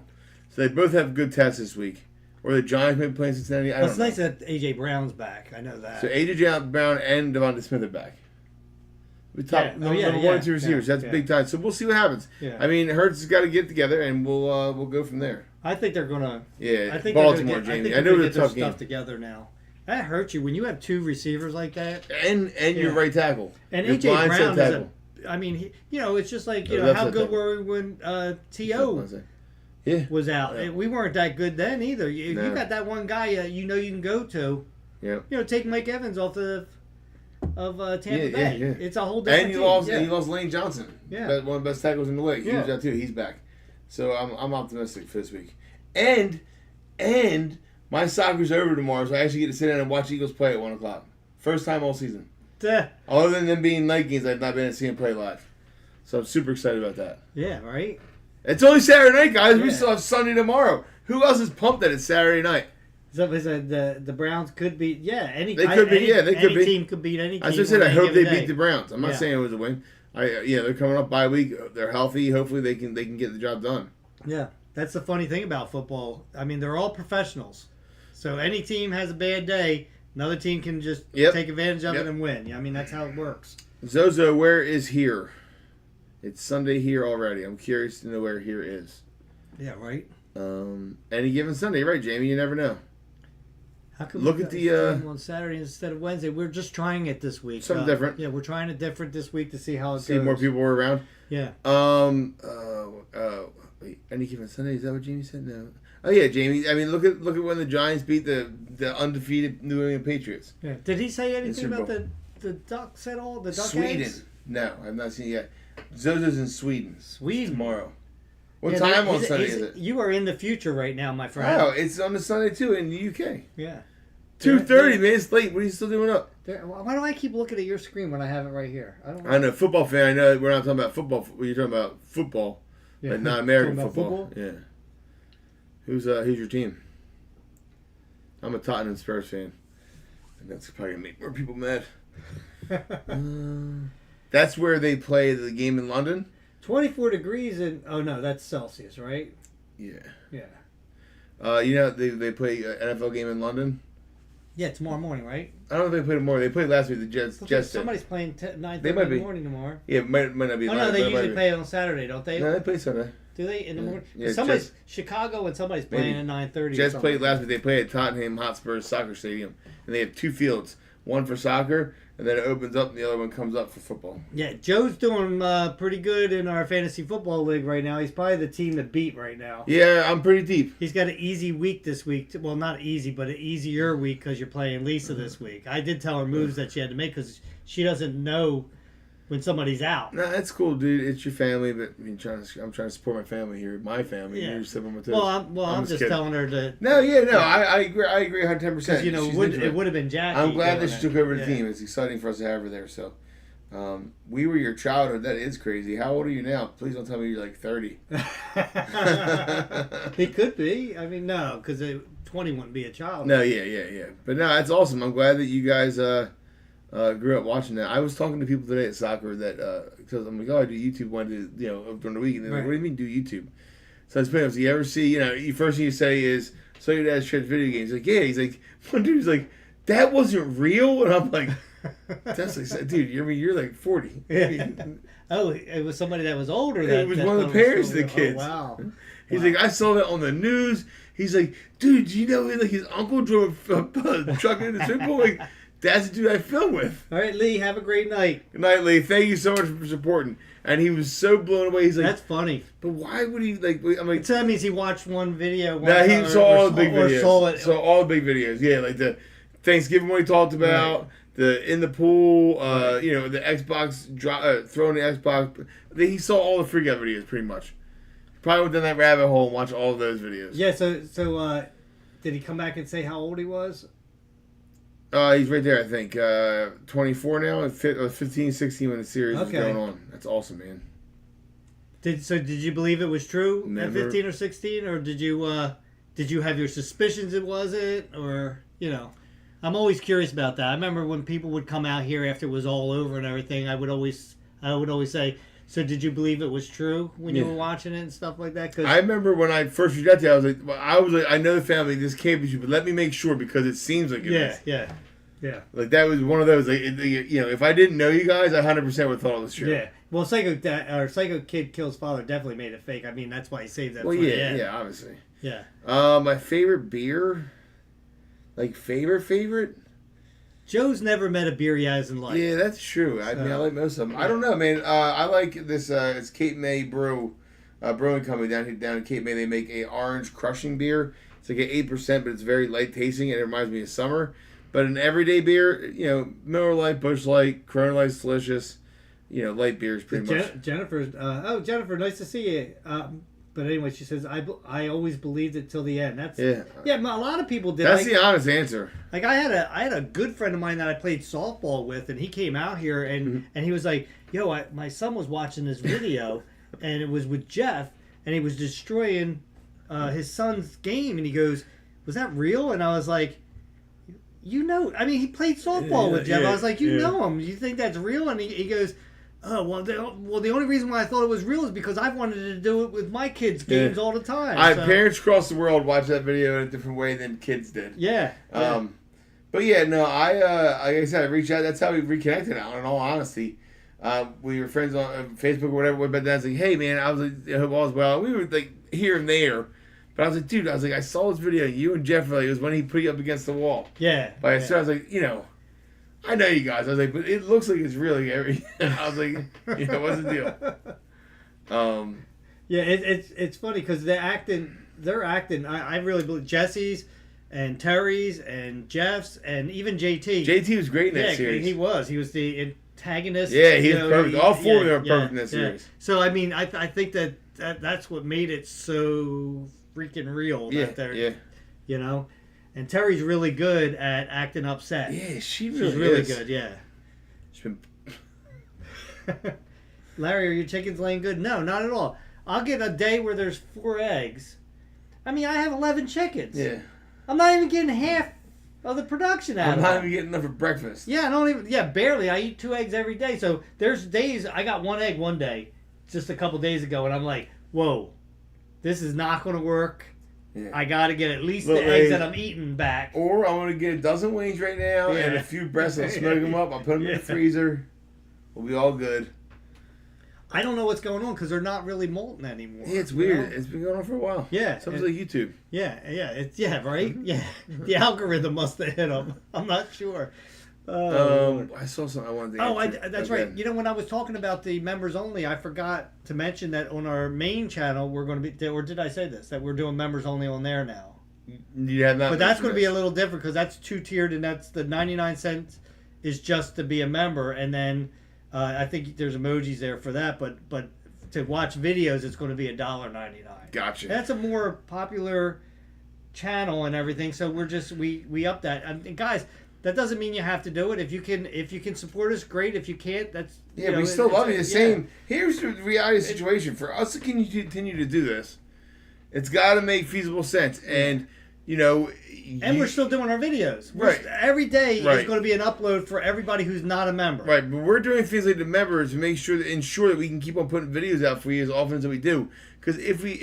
So they both have good tests this week. Or the Giants may be playing Cincinnati. I don't know. It's nice that A.J. Brown's back. I know that. So A.J. Brown and Devonta Smith are back. We top number 1 and 2 receivers. That's big time. So we'll see what happens. Yeah. I mean, Hurts has got to get together, and we'll go from there. I think they're gonna. Yeah, I think Baltimore, they're Jamie. I I know they're it's a tough game. stuff together now. That hurts you when you have two receivers like that. And your right tackle. And your A.J. blindside Brown is tackle. I mean, it's just like That's how a good tackle. were we when T.O. Yeah. was out? Yeah. We weren't that good then either. You No. got that one guy you can go to. Yeah. Take Mike Evans off of Tampa Bay. Yeah. It's a whole different And team. he lost Lane Johnson. Yeah. One of the best tackles in the league. He was out too. He's back. So I'm optimistic for this week. And my soccer's over tomorrow, so I actually get to sit down and watch Eagles play at 1 o'clock. First time all season. Yeah. Other than them being night games, I've not been able to see them play live. So I'm super excited about that. Yeah, right? It's only Saturday night, guys. We Yeah. still have Sunday tomorrow. Who else is pumped that it's Saturday night? So the Browns could beat any They could be, they could any be. team could beat any team. As I said, I on any hope they given day. beat the Browns. I'm not Yeah. saying it was a win. They're coming up bye week. They're healthy. Hopefully they can get the job done. Yeah, that's the funny thing about football. I mean, they're all professionals. So any team has a bad day, another team can just take advantage of it and win. I mean, that's how it works. Zozo, where is here? It's Sunday here already. I'm curious to know where here is. Yeah, right. Any given Sunday, right, Jamie? You never know. How come Look we at got the, this game on Saturday instead of Wednesday? We're just trying it this week. Something different. Yeah, we're trying it different this week to see how it See goes. more people were around. Yeah. Wait, any given Sunday? Is that what Jamie said? No. Oh yeah, Jamie. I mean, look at when the Giants beat the undefeated New England Patriots. Yeah. Did he say anything Super about Bowl. the Ducks at all? The Duck Sweden. eggs? No, I've not seen it yet. Zozo's in Sweden. Sweden. Tomorrow. What Yeah, time on he's- Sunday he's- is it? You are in the future right now, my friend. Oh, it's on the Sunday too in the UK. Yeah. 2:30, man. It's late. What are you still doing up? Why do I keep looking at your screen when I have it right here? I don't know. I know, football fan. I know we're not talking about football. You're talking about football, but not American Talking about football. Yeah. Who's your team? I'm a Tottenham Spurs fan, and that's probably gonna make more people mad. That's where they play the game in London. 24 degrees and no, that's Celsius, right? Yeah. Yeah. They play an NFL game in London. Yeah, tomorrow morning, right? I don't know if they played more. They played last week. The Jets. Did. Somebody's playing 9:30 They might in the be. morning tomorrow. Yeah, it might not be. Oh no, live, they but it might usually be. play it on Saturday, don't they? No, they play Sunday. Do they in the morning? Yeah, Somebody's Jets- Chicago and somebody's playing at 9:30. Jets played last week. They play at Tottenham Hotspur's soccer stadium, and they have two fields, one for soccer, and then it opens up, and the other one comes up for football. Yeah, Joe's doing pretty good in our fantasy football league right now. He's probably the team to beat right now. Yeah, I'm pretty deep. He's got an easy week this week. Well, not easy, but an easier week because you're playing Lisa this week. I did tell her moves that she had to make because she doesn't know when somebody's out. No, that's cool, dude. It's your family, but I'm trying to support my family here. My family. Yeah. You're stepping on my toes. Well, I'm just kidding. telling her to. No, I agree. I agree 110%. Because it would have been Jackie. I'm glad that doing she it. took over the Yeah. team. It's exciting for us to have her there. So, we were your childhood. That is crazy. How old are you now? Please don't tell me you're like 30. He could be. I mean, no, because 20 wouldn't be a child. No, yeah. But no, that's awesome. I'm glad that you guys grew up watching that. I was talking to people today at soccer that because I'm like, oh, I do YouTube one during the week, and they're like, Right. what do you mean do YouTube? So I was playing. So you ever see? First thing you say is, so your dad shreds video games. Like, yeah. He's like, one dude's like, that wasn't real, and I'm like, that's like, dude, you're like 40. Yeah. Oh, it was somebody that was older. It was one of the parents of the kids. Oh, wow. He's like, I saw that on the news. He's like, dude, do you know like his uncle drove a truck into the swimming pool? Like, that's the dude I film with. All right, Lee, have a great night. Good night, Lee. Thank you so much for supporting. And he was so blown away. He's like, that's funny. But why would he like? I'm like, so that means he watched one video. No, he saw all the big videos. Saw all the big videos. Yeah, like the Thanksgiving one he talked about. Right. The in the pool, you know, the Xbox throwing the Xbox. He saw all the freak out videos pretty much. Probably went down that rabbit hole and watched all of those videos. Yeah. So did he come back and say how old he was? He's right there, I think. 24 now, 15, 16 when the series was going on. That's awesome, man. Did you believe it was true Never. at 15 or 16, or did you have your suspicions it wasn't, or you know? I'm always curious about that. I remember when people would come out here after it was all over and everything. I would always say, "So did you believe it was true when you were watching it and stuff like that?" Cause I remember when I first got there, I was like, I know the family, this can't be true, but let me make sure because it seems like it is. Yeah. Like that was one of those. Like, you know, if I didn't know you guys, I 100% would have thought it was true. Yeah. Well, Psycho Kid Kills Father definitely made it fake. I mean, that's why he saved that. Well, for the end. yeah, obviously. Yeah. My favorite beer, like favorite. Joe's never met a beer he hasn't liked. Yeah, that's true. I mean, I like most of them. I don't know, man. I like this. It's Cape May Brewing Company down in Cape May. They make a orange crushing beer. It's like an 8%, but it's very light tasting. And it reminds me of summer. But an everyday beer, you know, Miller Lite, Busch Light, Corona Light's delicious. You know, light beers pretty much. Jennifer, Jennifer, nice to see you. But anyway, she says, I always believed it till the end. That's yeah. A lot of people did. That's the honest answer. Like I had a good friend of mine that I played softball with, and he came out here and he was like, "Yo, my son was watching this video, and it was with Jeff, and he was destroying his son's game, and he goes, was that real?" And I was like, "You know, I mean, he played softball with Jeff." I was like, "You know him? You think that's real?" And he goes, "Oh, well, the only reason why I thought it was real is because I wanted to do it with my kids' games all the time." Parents across the world watch that video in a different way than kids did. Yeah. But yeah, no, like I said, I reached out. That's how we reconnected. Now, in all honesty, we were friends on Facebook or whatever. But then I was like, "Hey, man," I was like, "I hope all's well." We were like here and there, but I was like, "Dude," I was like, "I saw this video. You and Jeff, like, it was when he put you up against the wall." Yeah. But so I was like, you know. I know you guys. I was like, but it looks like it's really every. I was like, you know, what's the deal? Yeah, it's funny because they're acting. I really believe Jesse's and Terry's and Jeff's and even JT. JT was great in that series. He was the antagonist. Yeah, he was perfect. All four of them are perfect in that series. So I mean, I think that's what made it so freaking real. You know. And Terry's really good at acting upset. Yeah, she's really good. Yeah. She's been... Larry, are your chickens laying good? No, not at all. I'll get a day where there's 4 eggs. I mean, I have 11 chickens. Yeah. I'm not even getting half of the production out of it. I'm not even getting enough for breakfast. Yeah, I don't even. Yeah, barely. I eat 2 eggs every day. So there's days I got 1 egg one day, just a couple days ago, and I'm like, whoa, this is not going to work. Yeah. I got to get at least the eggs that I'm eating back. Or I'm going to get a dozen wings right now and a few breasts. I'll smoke them up. I'll put them in the freezer. We'll be all good. I don't know what's going on because they're not really molting anymore. Yeah, it's weird. It's been going on for a while. Yeah. Sounds like YouTube. Yeah, right? Yeah. The algorithm must have hit them. I'm not sure. I saw something I wanted to that's right. You know, when I was talking about the members only, I forgot to mention that on our main channel, we're going to be, or did I say this? That we're doing members only on there now. You have not. But that's going to be a little different because that's 2-tiered, and that's the 99 cents is just to be a member, and then I think there's emojis there for that. But to watch videos, it's going to be $1.99. Gotcha. That's a more popular channel and everything, so we up that. And guys, that doesn't mean you have to do it. If you can support us, great. If you can't, that's we still love you the same. Here's the reality of the situation. For us to continue to do this, it's got to make feasible sense. And you know, and we're still doing our videos. Every day is going to be an upload for everybody who's not a member. Right, but we're doing things like the members to make sure ensure that we can keep on putting videos out for you as often as we do. Because if we,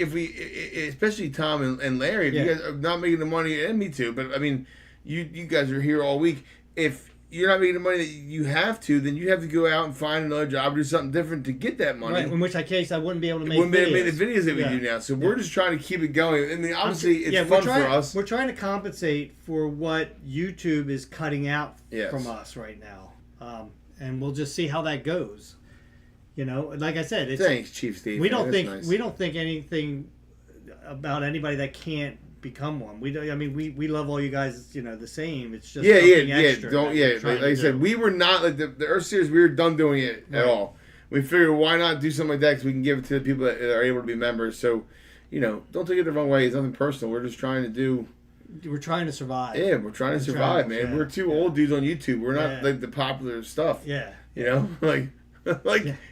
especially Tom and Larry, if you guys are not making the money, and me too, but I mean, you guys are here all week. If you're not making the money that you have to, then you have to go out and find another job or do something different to get that money. Right. In which case, I wouldn't be able to make the videos that we do now. So we're just trying to keep it going. I mean, obviously, it's fun for us. We're trying to compensate for what YouTube is cutting out from us right now. And we'll just see how that goes. You know, like I said, thanks, Chief Steve. We don't think anything about anybody that can't become one. We don't. I mean, we love all you guys. You know, the same. It's just extra. Like I said, we were not like the Earth Series. We were done doing it at all. We figured why not do something like that because we can give it to the people that are able to be members. So, you know, don't take it the wrong way. It's nothing personal. We're just trying to do. We're trying to survive. Yeah, we're trying to survive, man. Yeah, we're two old dudes on YouTube. We're not like the popular stuff. Yeah. You know, like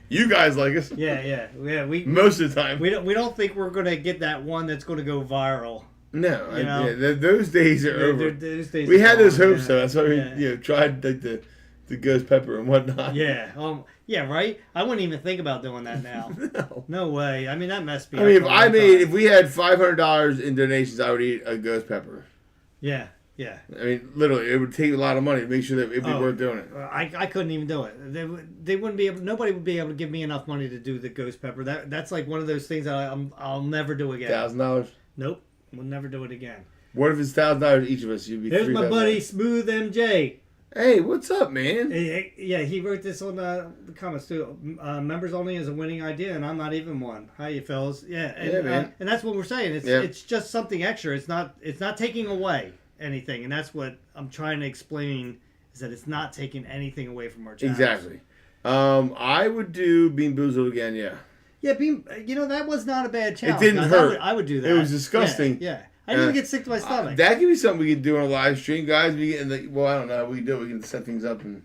you guys like us. Yeah. We most of the time we don't think we're gonna get that one that's gonna go viral. No, those days are over. Those days we had those hopes, though. That's why we tried like the ghost pepper and whatnot. Yeah. Yeah. Right. I wouldn't even think about doing that now. No way. I mean, that messed me up. I mean, if we had $500 in donations, I would eat a ghost pepper. Yeah. I mean, literally, it would take a lot of money to make sure that it'd be worth doing it. I couldn't even do it. They wouldn't be able. Nobody would be able to give me enough money to do the ghost pepper. That's like one of those things that I'll never do again. $1,000. Nope. We'll never do it again. What if it's $1,000 each of us? You'd be. There's my buddy Smooth MJ. Hey, what's up, man? Yeah, he wrote this on the comments too. Members only is a winning idea, and I'm not even one. Hi, you fellas. Yeah, man. And that's what we're saying. It's just something extra. It's not taking away anything, and that's what I'm trying to explain. Is that it's not taking anything away from our channel. Exactly. I would do Bean Boozled again. Yeah. Yeah, that was not a bad challenge. It didn't hurt. I would do that. It was disgusting. Yeah. I didn't even get sick to my stomach. That could be something we could do on a live stream, guys. I don't know how we can do it. We can set things up and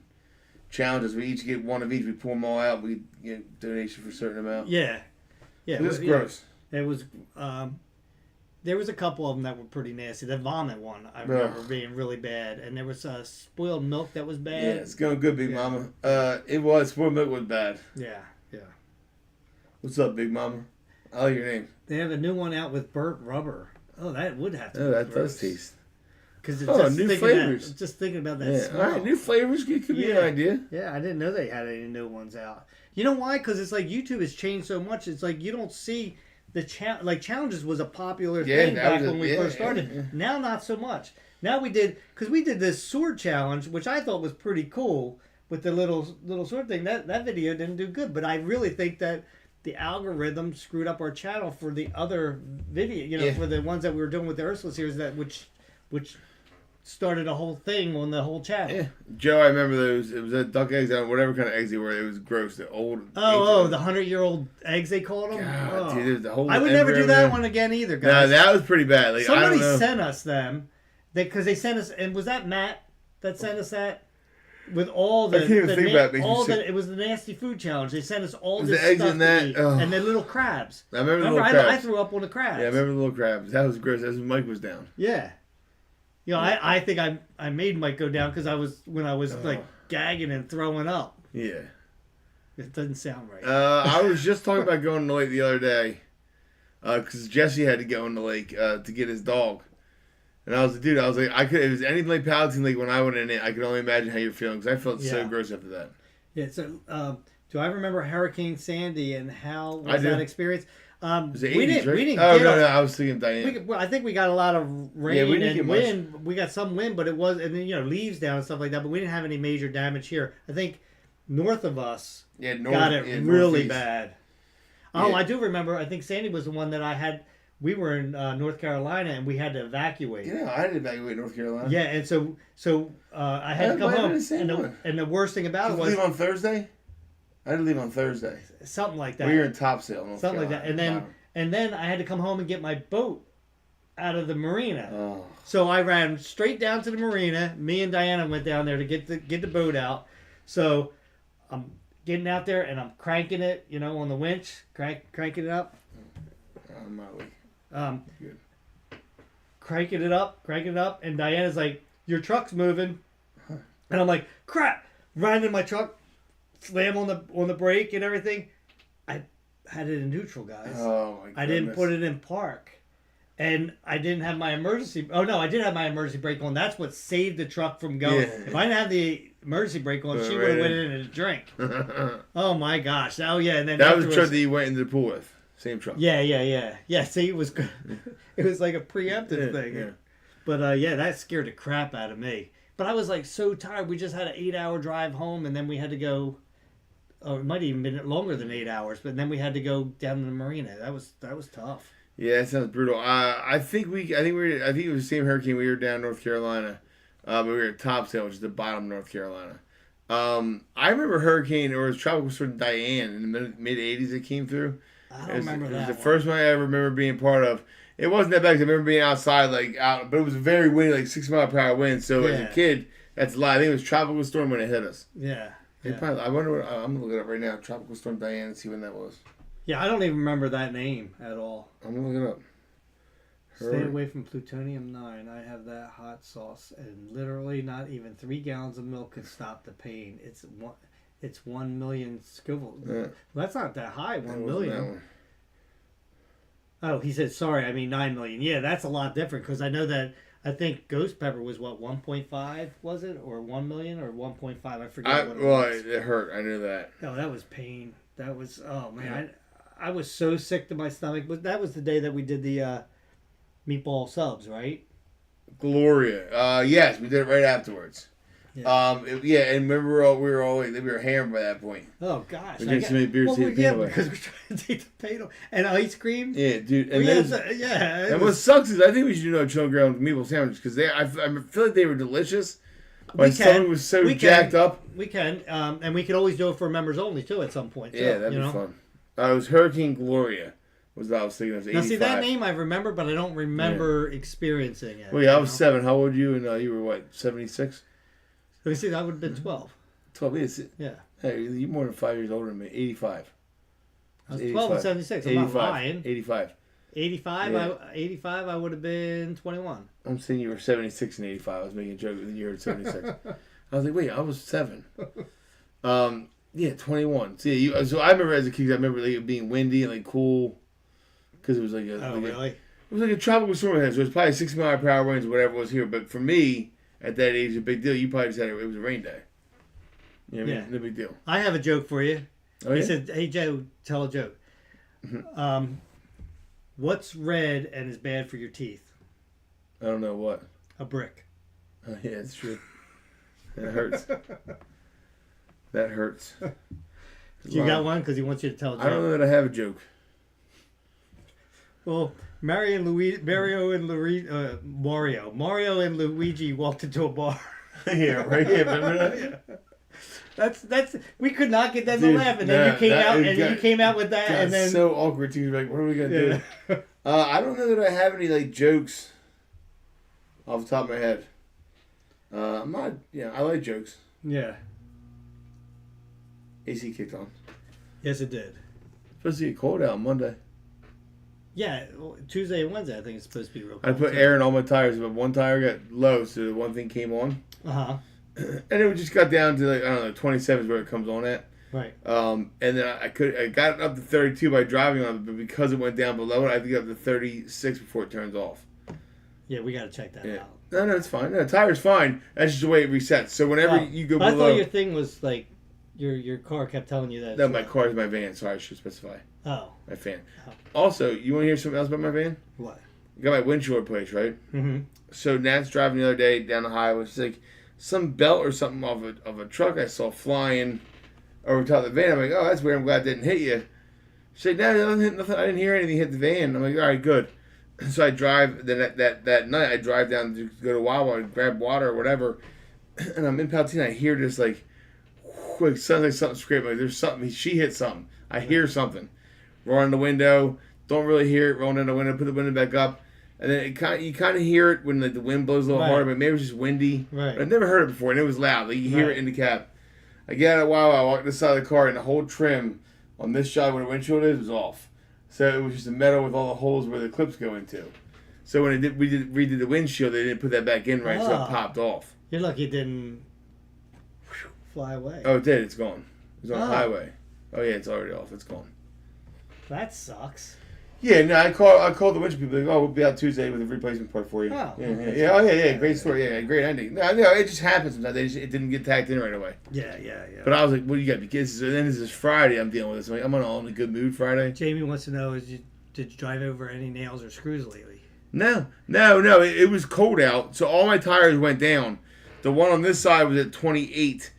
challenges. We each get one of each. We pull them all out. We get donation for a certain amount. Yeah. It's gross. It was. There was a couple of them that were pretty nasty. The vomit one, I remember being really bad, and there was spoiled milk that was bad. Yeah, it's going good, Big Mama. It was spoiled milk was bad. Yeah. What's up, Big Mama? I like your name. They have a new one out with burnt rubber. Oh, that would have to. Oh, that does taste. Because new flavors. Just thinking about that smell. All right, new flavors could be an idea. Yeah, I didn't know they had any new ones out. You know why? Because it's like YouTube has changed so much. It's like you don't see the challenges was a popular thing back when we first started. Yeah. Now not so much. Now we did this sword challenge, which I thought was pretty cool with the little sword thing. That video didn't do good, but I really think that the algorithm screwed up our channel for the other video, for the ones that we were doing with the Ursula series, which started a whole thing on the whole channel. Yeah, Joe, I remember those. It was duck eggs, whatever kind of eggs they were. It was gross. The old. The 100-year-old eggs they called them. God, dude, the whole. I would never do that one again either, guys. No, that was pretty bad. Like, somebody sent us them, because they sent us, and was that Matt that sent us that? With all the, it was the nasty food challenge. They sent us all this eggs stuff in that, and the little crabs. I remember the little crabs. I threw up on the crabs. Yeah, I remember the little crabs. That was gross. That's when Mike was down. Yeah, I think I made Mike go down because I was like gagging and throwing up. Yeah, it doesn't sound right. I was just talking about going to the lake the other day because Jesse had to go in the lake to get his dog. And I was like, if it was anything like Palatine Lake when I went in it, I could only imagine how you're feeling because I felt so gross after that. Yeah. So, do I remember Hurricane Sandy and how was that experience? Was it 80s, we didn't. Oh no, I was thinking Diane. I think we got a lot of rain and wind. We got some wind, but it was and then leaves down and stuff like that. But we didn't have any major damage here. I think north of us got it really bad. Oh, I do remember. I think Sandy was the one that I had. We were in North Carolina and we had to evacuate. Yeah, I had to evacuate North Carolina. Yeah, and so I had to come home. And the worst thing about it was leave on Thursday. I had to leave on Thursday. Something like that. We were in Topsail, North something Carolina. Like that, and then I had to come home and get my boat out of the marina. Oh. So I ran straight down to the marina. Me and Diana went down there to get the boat out. So I'm getting out there and I'm cranking it, on the winch, cranking it up. I'm not weak. Good. cranking it up, and Diana's like, "Your truck's moving," and I'm like, "Crap!" Ran in my truck, slam on the brake and everything. I had it in neutral, guys. Oh my goodness. I didn't put it in park. And I didn't have my emergency. Oh no, I did have my emergency brake on. That's what saved the truck from going. Yeah. If I didn't have the emergency brake on, she would have went in and drink. Oh my gosh! Oh yeah, and then that was the truck that you went into the pool with. Same truck. Yeah. See, it was good. It was like a preemptive thing. Yeah. But yeah, that scared the crap out of me. But I was like so tired. We just had an 8-hour drive home, and then we had to go. Oh, it might have even been longer than 8 hours. But then we had to go down to the marina. That was tough. Yeah, that sounds brutal. I think it was the same hurricane. We were down North Carolina, but we were at Topsail, which is the bottom of North Carolina. I remember hurricane, or it was Tropical Storm Diane in the mid '80s that came through. I don't remember that. It was the first one I ever remember being part of. It wasn't that bad because I remember being outside, but it was very windy, like 6-mile-per-hour wind. So as a kid, that's a lot. I think it was Tropical Storm when it hit us. Yeah. I wonder. I'm gonna look it up right now. Tropical Storm Diane and see when that was. Yeah, I don't even remember that name at all. I'm gonna look it up. Stay away from plutonium-9. I have that hot sauce, and literally not even 3 gallons of milk can stop the pain. It's 1 million Scoville. Yeah. Well, that's not that high. 1 That wasn't million. that one. Oh, he said sorry. I mean 9 million. Yeah, that's a lot different because I know that. I think Ghost Pepper was what 1.5 was it, or 1 million, or 1.5? I forget what it was. It hurt. I knew that. No, that was pain. That was man. I was so sick to my stomach. But that was the day that we did the meatball subs, right? Gloria. Yes, we did it right afterwards. Yeah. And remember we were hammered by that point. Oh gosh. We drank so many beers to take the pain away. Because we're trying to take the pain away. And ice cream. Yeah, dude. And And what sucks is I think we should do a chill ground meatball sandwich because I feel like they were delicious. My stomach was so jacked up. We can, and we could always do it for members only too at some point. Too, yeah, that'd be fun. It was Hurricane Gloria. Was what I was thinking of. Now, see, that name I remember, but I don't remember experiencing it. Well, yeah, I was 7. How old were you? And you were what, 76? Let me see, that would have been 12. 12 years. Yeah. Hey, you're more than 5 years older than me. 85. I was 12 and 76. I'm not lying. 85. 85? Yeah. 85, I would have been 21. I'm saying you were 76 and 85. I was making a joke that you were 76. I was like, wait, I was 7. Yeah, 21. So I remember as a kid, I remember it being windy and like cool. Because it was like really? It was like a tropical storm. So it was probably 6-mile-per-hour winds or whatever was here. But for me, at that age, a big deal. You probably just had it was a rain day. You know what I mean? No big deal. I have a joke for you. Oh, he yeah? said, hey, Joe, tell a joke. What's red and is bad for your teeth? I don't know what. A brick. Yeah, it's true. That hurts. That hurts. You got one? Because he wants you to tell a joke. I don't know that I have a joke. Well, Mario and Luigi walked into a bar. Yeah, right. Yeah, remember that? That's we could not get them to laugh, and then you came out with that, and then so awkward too. Like, what are we gonna do? I don't know that I have any like jokes off the top of my head. I'm not. Yeah, I like jokes. Yeah. AC kicked on. Yes, it did. Supposed to get cold out Monday. Yeah, Tuesday and Wednesday I think it's supposed to be real cold. I put air in all my tires, but one tire got low, so the one thing came on. And it just got down to like, I don't know, 27 is where it comes on at. Right. And then I got it up to 32 by driving on it, but because it went down below it, I had to get up to 36 before it turns off. Yeah, we got to check that out. No, it's fine. No, the tire's fine. That's just the way it resets. So whenever you go below... I thought your thing was like, your car kept telling you that. No, my car is my van. Sorry, I should specify. Oh. My fan. Oh. Also, you want to hear something else about my van? What? I got my windshield replaced, right? Mm-hmm. So Nat's driving the other day down the highway. It's like some belt or something of a truck I saw flying over top of the van. I'm like, oh, that's weird. I'm glad it didn't hit you. She's like, no, nothing. I didn't hear anything hit the van. I'm like, all right, good. So I drive. Then that night, I drive down to go to Wawa and grab water or whatever. And I'm in Palatine. I hear this like sounds like something scraping. Like there's something. She hit something. I hear something. Roll in the window. Don't really hear it. Roll in the window. Put the window back up. And then you kind of hear it when the wind blows a little harder, but maybe it was just windy. Right. But I've never heard it before, and it was loud. Like you hear it in the cab. I get out of Wawa, I walk to the side of the car, and the whole trim on this side where the windshield is was off. So it was just a metal with all the holes where the clips go into. So when redid the windshield, they didn't put that back in right, so Oh. it popped off. You're lucky it didn't fly away. Oh, it did. It's gone. It's on the Oh. highway. Oh yeah, it's already off. It's gone. That sucks. Yeah, no, I called the windshield people. Like, oh, we'll be out Tuesday with a replacement part for you. Oh, yeah, okay. yeah. Oh yeah, great story. Yeah, great ending. No, it just happens sometimes. It didn't get tagged in right away. Yeah. But I was like, "What do you got?" Because then this is Friday. I'm dealing with this. I'm like, I'm all in a good mood Friday. Jamie wants to know: did you drive over any nails or screws lately? No. It was cold out, so all my tires went down. The one on this side was at 28.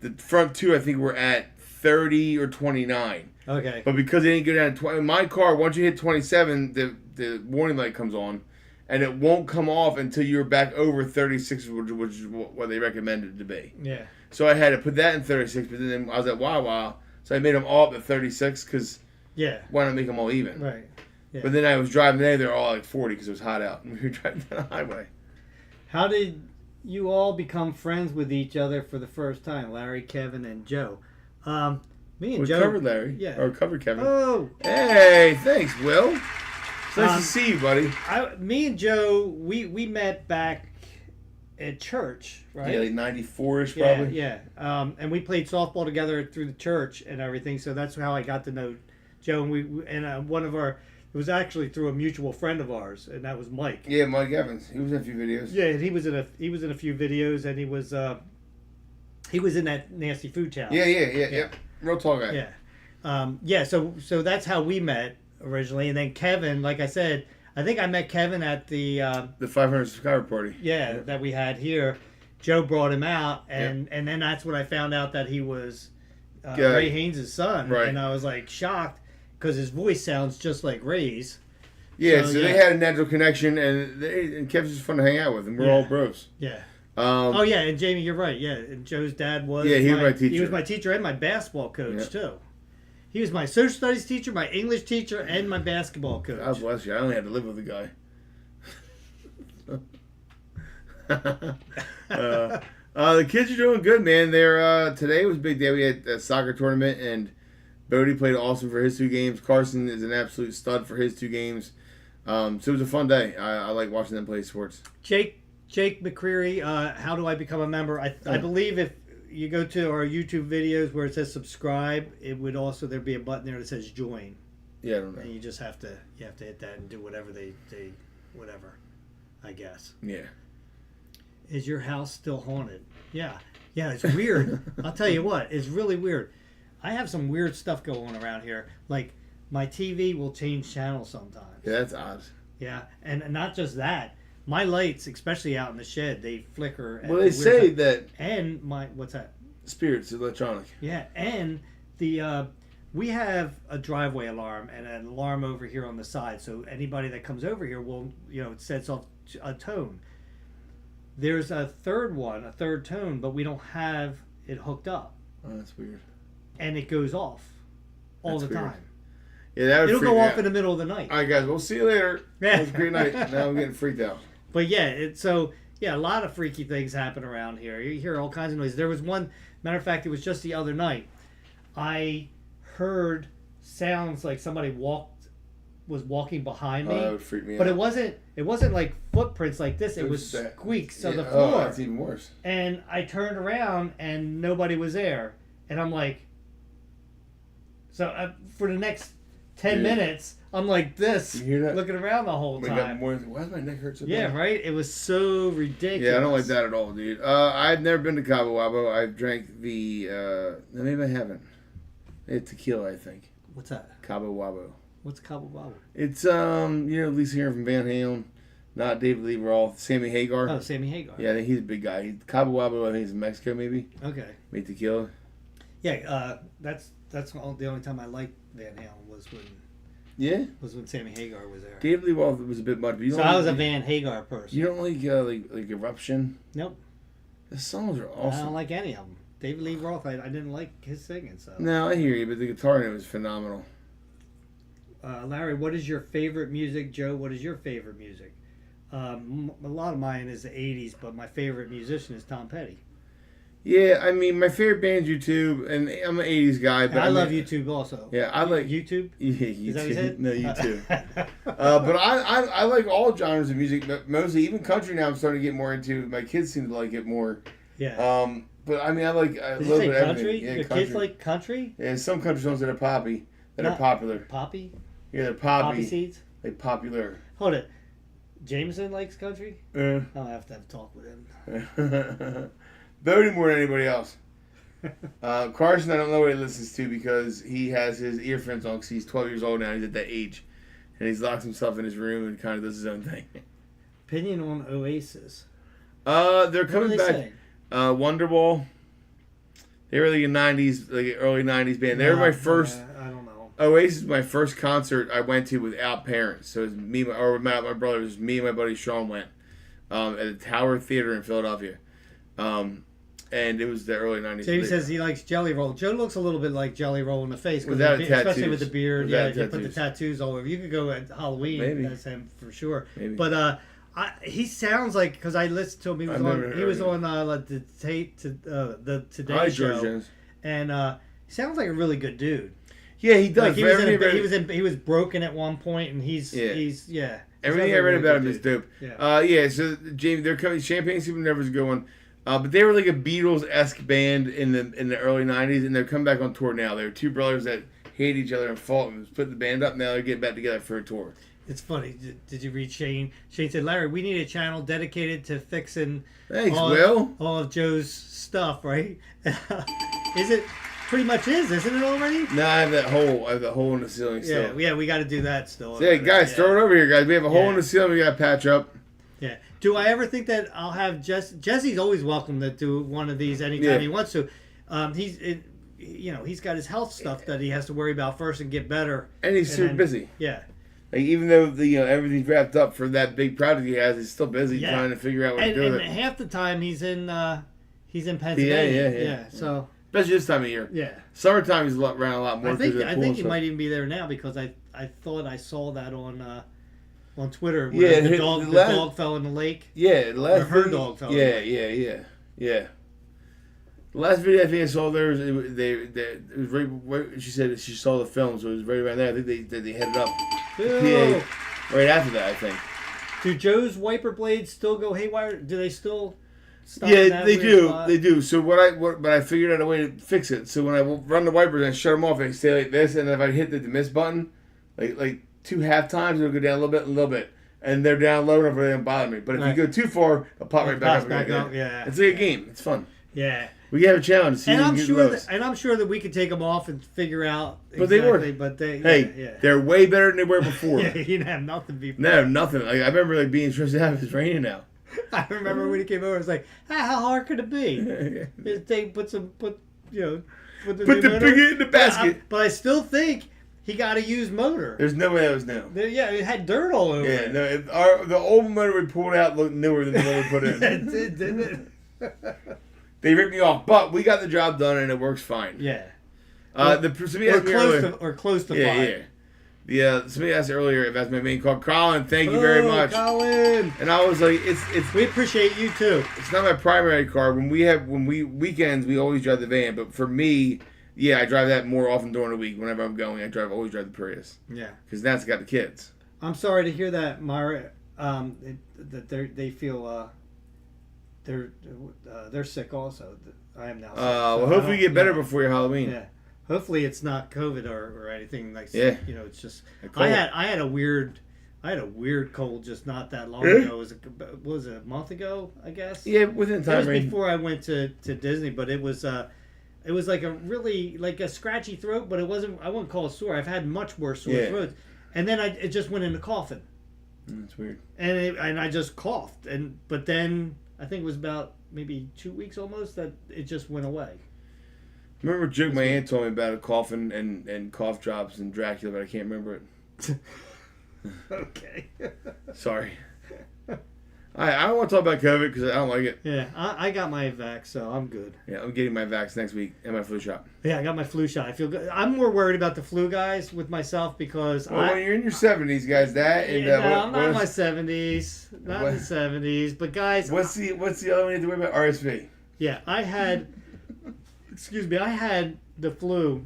The front two, I think, were at 30 or 29. Okay. But because they didn't go down to 20, my car, once you hit 27, the warning light comes on, and it won't come off until you're back over 36, which is what they recommended it to be. Yeah. So I had to put that in 36, but then I was at Wawa, so I made them all up at 36 because why not make them all even? Right. Yeah. But then I was driving there, they're all like 40 because it was hot out, and we were driving down the highway. How did you all become friends with each other for the first time? Larry, Kevin, and Joe. Me and We Joe covered Larry. Yeah. Or covered Kevin. Oh. Hey, thanks, Will. It's nice to see you, buddy. Me and Joe, we met back at church, right? Yeah, like 94-ish probably. Yeah. And we played softball together through the church and everything. So that's how I got to know Joe. And one of our, it was actually through a mutual friend of ours, and that was Mike. Yeah, Mike Evans. He was in a few videos. Yeah, and he was in a few videos, and he was in that nasty food challenge. Yeah. Real tall guy. Yeah. So that's how we met originally, and then Kevin, like I said, I think I met Kevin at the 500 subscriber party. that we had here. Joe brought him out, and then that's when I found out that he was Ray Haynes' son, right. and I was like shocked because his voice sounds just like Ray's. Yeah, so they had a natural connection, and Kevin's just fun to hang out with, and we're all bros. Yeah. And Jamie, you're right. Yeah, and Joe's dad was. Yeah, he was my teacher. He was my teacher and my basketball coach too. He was my social studies teacher, my English teacher, and my basketball coach. God bless you. I only had to live with the guy. The kids are doing good, man. They're today was a big day. We had a soccer tournament, and Bodie played awesome for his 2 games. Carson is an absolute stud for his 2 games. So it was a fun day. I like watching them play sports. Jake McCreary, how do I become a member? I believe if you go to our YouTube videos where it says subscribe, it would also there'd be a button there that says join. Yeah, I don't know. And you just have to hit that and do whatever they whatever, I guess. Yeah. Is your house still haunted? Yeah, it's weird. I'll tell you what, it's really weird. I have some weird stuff going on around here. Like my TV will change channels sometimes. Yeah, that's odd. Yeah, and not just that. My lights, especially out in the shed, they flicker. Well, they say that. And what's that? Spirits electronic. Yeah, and the we have a driveway alarm and an alarm over here on the side, so anybody that comes over here will, it sets off a tone. There's a third tone, but we don't have it hooked up. Oh, that's weird. And it goes off all the time. Yeah, that would It'll freak go me off out. in the middle of the night. All right, guys, we'll see you later. That was a great night. Now I'm getting freaked out. But a lot of freaky things happen around here. You hear all kinds of noise. There was one, matter of fact, it was just the other night. I heard sounds like somebody was walking behind me. Oh, that would freak me out. But it wasn't like footprints like this. It was squeaks on the floor. Oh, that's even worse. And I turned around and nobody was there. And I'm like, so for the next 10 minutes, I'm like this, you hear that? looking around the whole time. Why does my neck hurt so bad? Yeah, right? It was so ridiculous. Yeah, I don't like that at all, dude. I've never been to Cabo Wabo. I've drank the, maybe I haven't. It's tequila, I think. What's that? Cabo Wabo. What's Cabo Wabo? It's, Lisa here from Van Halen, not David Lee Roth, Sammy Hagar. Oh, Sammy Hagar. Yeah, I think he's a big guy. Cabo Wabo, I think he's in Mexico, maybe. Okay. Made tequila. Yeah, that's the only time I liked Van Halen was when Sammy Hagar was there. David Lee Roth was a bit much. But I was a Van Hagar person. You don't like Eruption? Nope. The songs are awesome. I don't like any of them. David Lee Roth, I didn't like his singing. So. No, I hear you, but the guitar in it was phenomenal. Larry, what is your favorite music? Joe, what is your favorite music? A lot of mine is the 80s, but my favorite musician is Tom Petty. Yeah, I mean, my favorite band's YouTube, and I'm an 80s guy. But I love YouTube also. Yeah, I like... YouTube? Yeah, YouTube. Is that what you said? No, YouTube. But I like all genres of music, but mostly, even country now I'm starting to get more into. My kids seem to like it more. Yeah. But I mean, I like a Did little you bit say of country? everything. Yeah, Your country. kids like country? Yeah, some country songs that are poppy, that are Not- popular. Poppy? Yeah, they're poppy. Poppy seeds? Like popular. Hold it. Jameson likes country? Uh. I'll have to have a talk with him. Voting more than anybody else. Carson, I don't know what he listens to because he has his earphones on because he's 12 years old now. He's at that age. And he's locked himself in his room and kind of does his own thing. Opinion on Oasis. They're What coming are they back. saying? Wonderwall. They were like a 90s, like early 90s band. They were my first. I don't know. Oasis was my first concert I went to without parents. So it was me, or my brother. It was me and my buddy Sean went at the Tower Theater in Philadelphia. And it was the early 90s. Jamie says he likes Jelly Roll. Joe looks a little bit like Jelly Roll in the face. Without especially tattoos. with the beard. Without Yeah, you put the tattoos. tattoos all over. You could go at Halloween. Maybe. That's him for sure. Maybe. But he sounds like, because I listened to him. He was I've never on. He heard was of on the Today Hi, Show, George Jones. and he sounds like a really good dude. Yeah, he does. Like he was broken at one point, and he's yeah. Everything I read about him is dope. Yeah. So Jamie, they're coming. Champagne Supernova is a good one. But they were like a Beatles-esque band in the early '90s, and they're coming back on tour now. They were two brothers that hate each other and fought and put the band up. Now they're getting back together for a tour. It's funny. Did you read Shane? Shane said, "Larry, we need a channel dedicated to fixing Thanks, all, Will. all of Joe's stuff, right? Is it pretty much isn't it already? No, I have that hole. I have the hole in the ceiling Yeah, still. yeah, we got to do that still. So, hey, guys, throw it over here, guys. We have a hole in the ceiling. We got to patch up. Yeah. Do I ever think that I'll have Jesse's always welcome to do one of these anytime he wants to. He's got his health stuff that he has to worry about first and get better. And he's super busy. Yeah. Like, even though everything's wrapped up for that big project he has, he's still busy trying to figure out what to do with it. And half the time he's in Pennsylvania. Yeah. So especially this time of year. yeah. Summertime he's around a lot more. I think he might even be there now because I thought I saw that on Twitter where the dog fell in the lake. Yeah, the last her video, dog fell in the lake. Yeah. The last video I think I saw there was it was right. She said that she saw the film, so it was right around there. I think they headed up Ew. PA right after that. I think. Do Joe's wiper blades still go haywire? Do they still? Stop in Yeah, that they weird do. spot? They do. So but I figured out a way to fix it. So when I run the wipers, I shut them off. I stay like this, and if I hit the miss button, like 2 half times, it'll go down a little bit, and they're down low enough where they don't bother me. But if you go too far, it'll pop right back up. Yeah. It's like a game. It's fun. Yeah. We have a challenge. See And who I'm can get sure lowest. that we could take them off and figure out. But they work. But they. Hey, they're way better than they were before. Yeah, you didn't have nothing before. No, nothing. Like, I remember being stressed out if it's raining now. I remember when he came over, I was like, how hard could it be? They put the Put the pig in the basket. But I still think he got to use motor. There's no way that was new. Yeah, it had dirt all over Yeah, it. no. The old motor we pulled out looked newer than the one we put in. It did, didn't it? They ripped me off, but we got the job done and it works fine. Yeah. Somebody asked me earlier. Or close to Yeah, fine. yeah. Yeah, somebody asked earlier if that's my main call. Colin, thank you very much. Colin. And I was like, it's We appreciate you too. it's not my primary car. When we weekends, we always drive the van. But for me, yeah, I drive that more often during the week. Whenever I'm going, always drive the Prius Yeah. because that's got the kids. I'm sorry to hear that, Myra. That they feel they're sick also. I am now. Sick, Well, hopefully you get better before your Halloween. Yeah. Hopefully it's not COVID or anything like. Yeah. It's just. cold. I had a weird cold just not that long ago. Was it a month ago? I guess. Yeah, within time It was range. before I went to Disney, but it was like a really like a scratchy throat, but it wasn't. I wouldn't call it sore. I've had much worse sore throats, and then it just went into coughing. That's weird. And I just coughed, but then I think it was about maybe 2 weeks almost that it just went away. Remember a joke my aunt told me about a coughing and cough drops and Dracula, but I can't remember it. Okay. Sorry. I don't want to talk about COVID because I don't like it. Yeah, I got my vax, so I'm good. Yeah, I'm getting my vax next week and my flu shot. Yeah, I got my flu shot. I feel good. I'm more worried about the flu guys with myself because Well, when you're in your 70s, guys, that and no, I'm not in my 70s, not in the 70s, but guys. What's the other one you have to worry about? RSV. Yeah, I had the flu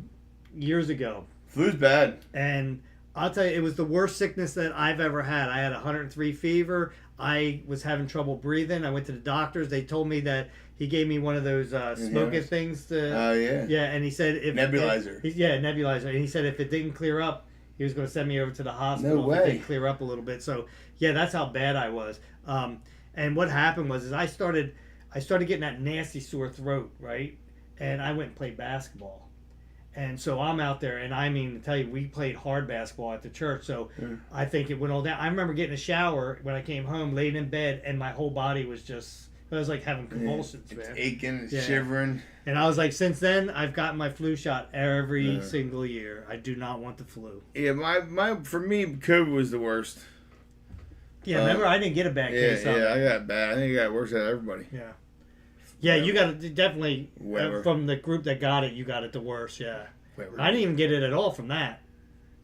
years ago. Flu's bad. And I'll tell you, it was the worst sickness that I've ever had. I had 103 fever. I was having trouble breathing. I went to the doctors. They told me that he gave me one of those smoking things. Oh, yeah. Yeah, and he said... Nebulizer. Nebulizer. And he said if it didn't clear up, he was going to send me over to the hospital. No way. If it didn't clear up a little bit. So, yeah, that's how bad I was. And what happened was I started getting that nasty sore throat, right? And I went and played basketball. And so I'm out there, and I mean, to tell you, we played hard basketball at the church, so I think it went all down. I remember getting a shower when I came home, laying in bed, and my whole body was just, I was like having convulsions, It's man. aching, it's shivering. And I was like, since then, I've gotten my flu shot every single year. I do not want the flu. Yeah, for me, COVID was the worst. Yeah, remember, I didn't get a bad case of it. Yeah, I got bad. I think I got worse than everybody. Yeah. Yeah, you got it definitely from the group that got it. You got it the worst. Yeah, I didn't even get it at all from that.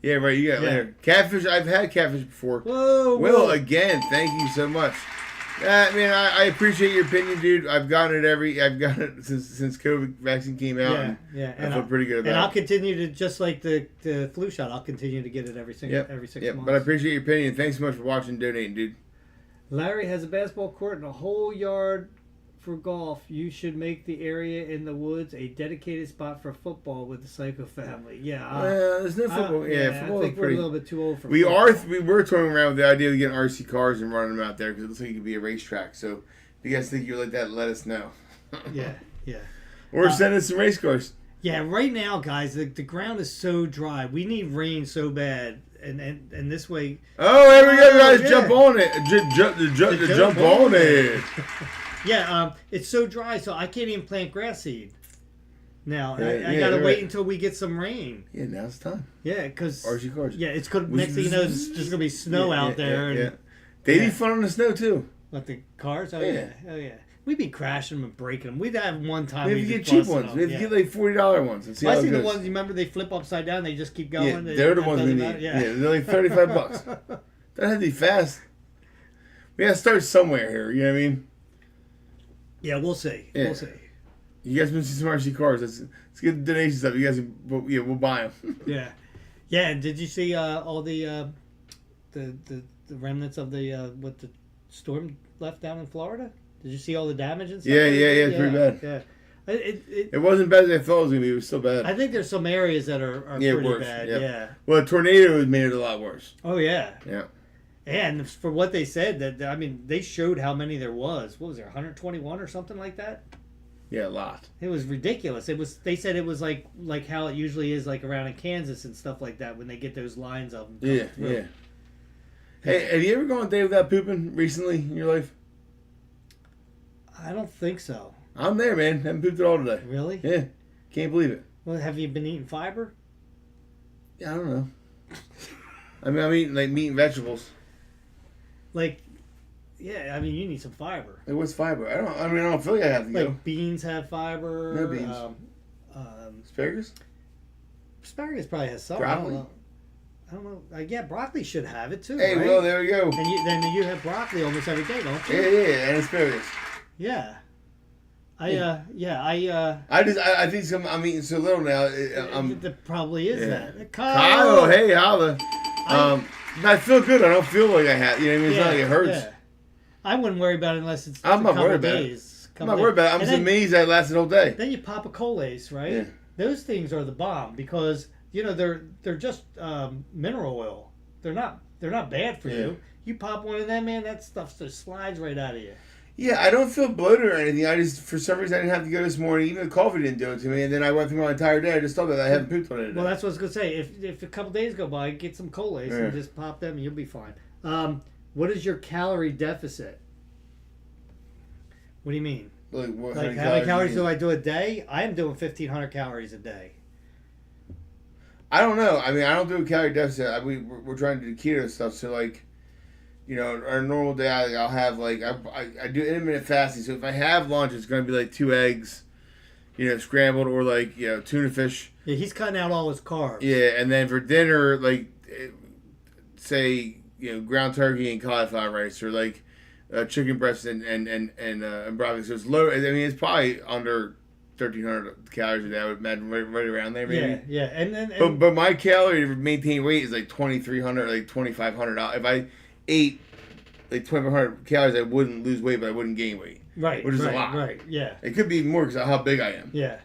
Yeah, right. You got later. Catfish. I've had catfish before. Whoa, Will, again, thank you so much. Man, I appreciate your opinion, dude. I've gotten it since COVID vaccine came out. Yeah. I feel pretty good about it. And I'll continue to, just like the flu shot, I'll continue to get it every 6 months. But I appreciate your opinion. Thanks so much for watching and donating, dude. Larry has a basketball court and a whole yard for golf. You should make the area in the woods a dedicated spot for football with the Psycho family. Yeah. There's no football. Football I think we're a little bit too old for we football. We were toying around with the idea of getting RC cars and running them out there because it looks like it could be a racetrack. So if you guys think you're like that, let us know. Yeah. Or send us some race cars. Yeah, right now, guys, the ground is so dry. We need rain so bad. And this way... Oh, here we go, guys. Jump on it. Jump on it. Yeah, it's so dry, so I can't even plant grass seed. Now, I got to wait until we get some rain. Yeah, now's the time. Yeah, because... RC cars. Yeah, it's good. Next thing you know, it's just going to be snow out there. Yeah. They'd be fun on the snow, too. What, the cars? Oh, yeah. We'd be crashing them and breaking them. We'd have one time. Maybe get cheap ones. Maybe get like $40 ones. And see I see the ones. You remember they flip upside down. They just keep going. Yeah, they're the ones we need. Yeah, they're like $35. That had to be fast. We got to start somewhere here. You know what I mean? Yeah, we'll see. Yeah. We'll see. You guys been seeing some RC cars? Let's get the donation stuff. You guys, we'll buy them. Yeah. And did you see all the remnants of the what the storm left down in Florida? Did you see all the damage and stuff? Yeah, it's pretty bad. Yeah. It wasn't bad as I thought it was going to be. It was still bad. I think there's some areas that are pretty worse. bad. Yep. Yeah. Well, a tornado has made it a lot worse. Oh, yeah. Yeah. And for what they said, they showed how many there was. What was there, 121 or something like that? Yeah, a lot. It was ridiculous. They said it was like how it usually is, like around in Kansas and stuff like that when they get those lines of them. Yeah. Hey, have you ever gone a day without pooping recently in your life? I don't think so. I'm there, man. Haven't pooped at all today. Really? Yeah. Can't believe it. Well, have you been eating fiber? Yeah, I don't know. I'm eating like meat and vegetables. Yeah, I mean, you need some fiber. Like, what's fiber? I don't feel like I have to go. Like beans have fiber. No beans. Asparagus? Asparagus probably has some. Broccoli? I don't know. Yeah, broccoli should have it too. Hey, right? well, there we go. And then you have broccoli almost every day, don't you? Yeah, and asparagus. Yeah. I think I'm eating so little now. That probably is that. Kyle, hey, holla. I feel good. I don't feel like I have. You know what I mean? It's not like it hurts. Yeah. I wouldn't worry about it unless it's I'm not worried about days. it. I'm not worried about it. I'm just amazed that lasted all day. Then you pop a Colace, right? Yeah. Those things are the bomb because they're just mineral oil. They're not bad for you. You pop one of them, man, that stuff just slides right out of you. Yeah, I don't feel bloated or anything. I just, for some reason, I didn't have to go this morning. Even the coffee didn't do it to me. And then I went through my entire day. I just thought that I haven't pooped on it today. Well, that's what I was going to say. If a couple days go by, get some Colace and just pop them and you'll be fine. What is your calorie deficit? What do you mean? Like how many calories do I do a day? I am doing 1,500 calories a day. I don't know. I mean, I don't do a calorie deficit. We're trying to do keto stuff. So, like, our normal day, I'll have, like, I do intermittent fasting. So if I have lunch, it's going to be, like, 2 eggs, scrambled or, like, tuna fish. Yeah, he's cutting out all his carbs. Yeah, and then for dinner, like, say, ground turkey and cauliflower rice or, like, chicken breast and broccoli. So it's low. I mean, it's probably under 1,300 calories a day. I would imagine right around there, maybe. Yeah, and But my calorie to maintain weight is like 2,300, like 2,500. If I ate like 2,500 calories, I wouldn't lose weight, but I wouldn't gain weight. Right, which is right, a lot. Right, yeah. It could be more because of how big I am. Yeah.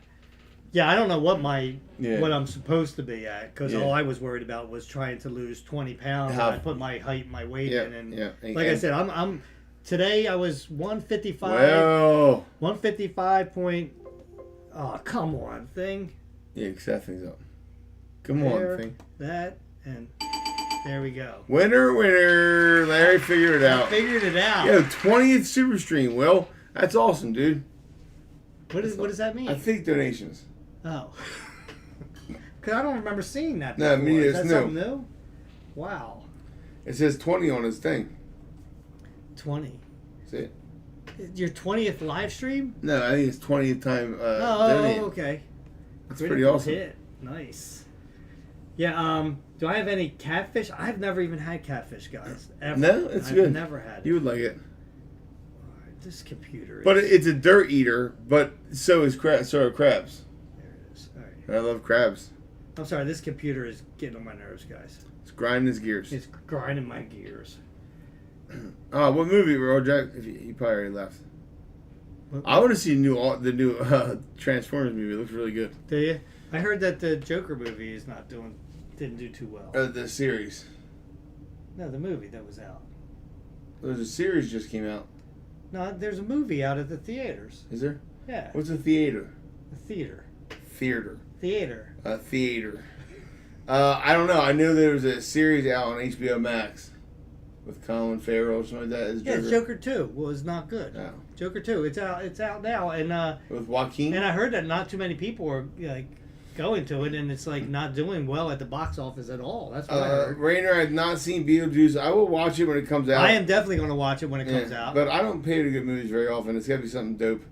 Yeah, I don't know what what I'm supposed to be at, because all I was worried about was trying to lose 20 pounds. I put my height and my weight in, and like I said, I'm today I was 155. Well, 155 point. Oh, come on, thing. Yeah, set things up. Come on, thing. That and there we go. Winner. Larry figured it out. Figured it out. Yeah, 20th Super Stream. Will, that's awesome, dude. What does that mean? I think donations. Oh. Because I don't remember seeing that before. No, me neither. Is that something new? Wow. It says 20 on his thing. 20. See it? Your 20th live stream? No, I think it's 20th time donating. Okay. That's pretty awesome. Hit. Nice. Yeah, do I have any catfish? I've never even had catfish, guys. Ever. No, it's good. I've never had it. You would like it. This computer is... But it's a dirt eater, but so are crabs. There it is. All right. I love crabs. I'm sorry, this computer is getting on my nerves, guys. It's grinding his gears. It's grinding my gears. Oh, what movie, Jack? He probably already left. I want to see the new Transformers movie. It looks really good. Do you? I heard that the Joker movie didn't do too well. The series. No, the movie that was out. There's a series just came out. No, there's a movie out at the theaters. Is there? Yeah. What's a theater? A theater. Theater. Theater. A theater. I don't know. I know there was a series out on HBO Max with Colin Farrell or something like that. As Joker. Yeah, Joker 2 was not good. No. Joker 2, it's out now, and with Joaquin. And I heard that not too many people are like going to it, and it's like not doing well at the box office at all. That's what I heard. Rainer, I've not seen Beetlejuice. I will watch it when it comes out. I am definitely going to watch it when it comes out. But I don't pay to good movies very often. It's got to be something dope.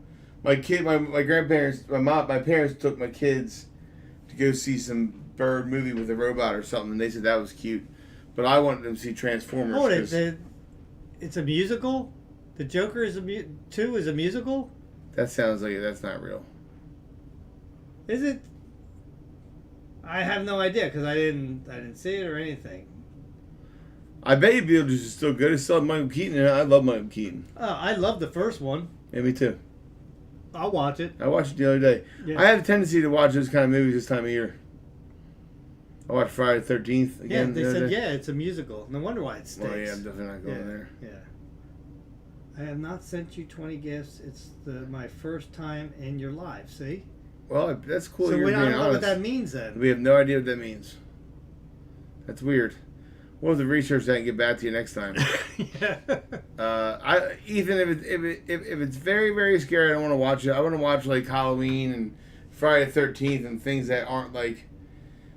My grandparents, my parents took my kids to go see some bird movie with a robot or something, and they said that was cute. But I wanted them to see Transformers. Oh, it's a musical? The Joker is 2 is a musical? That sounds like it. That's not real. Is it? I have no idea because I didn't see it or anything. I bet you Beetlejuice is still good. It's still Michael Keaton, and I love Michael Keaton. Oh, I love the first one. Yeah, me too. I'll watch it. I watched it the other day. Yeah. I have a tendency to watch those kind of movies this time of year. I watched Friday the 13th again. Yeah, they said, it's a musical. No wonder why it stinks. Well, yeah, I'm definitely not going there. Yeah. I have not sent you 20 gifts. It's my first time in your life, see? Well, that's cool. So you're I don't know honest. what that means then. We have no idea what that means. That's weird. We'll have to research that and get back to you next time. Yeah. Ethan, if it's very, very scary, I don't want to watch it. I want to watch like Halloween and Friday the 13th and things that aren't like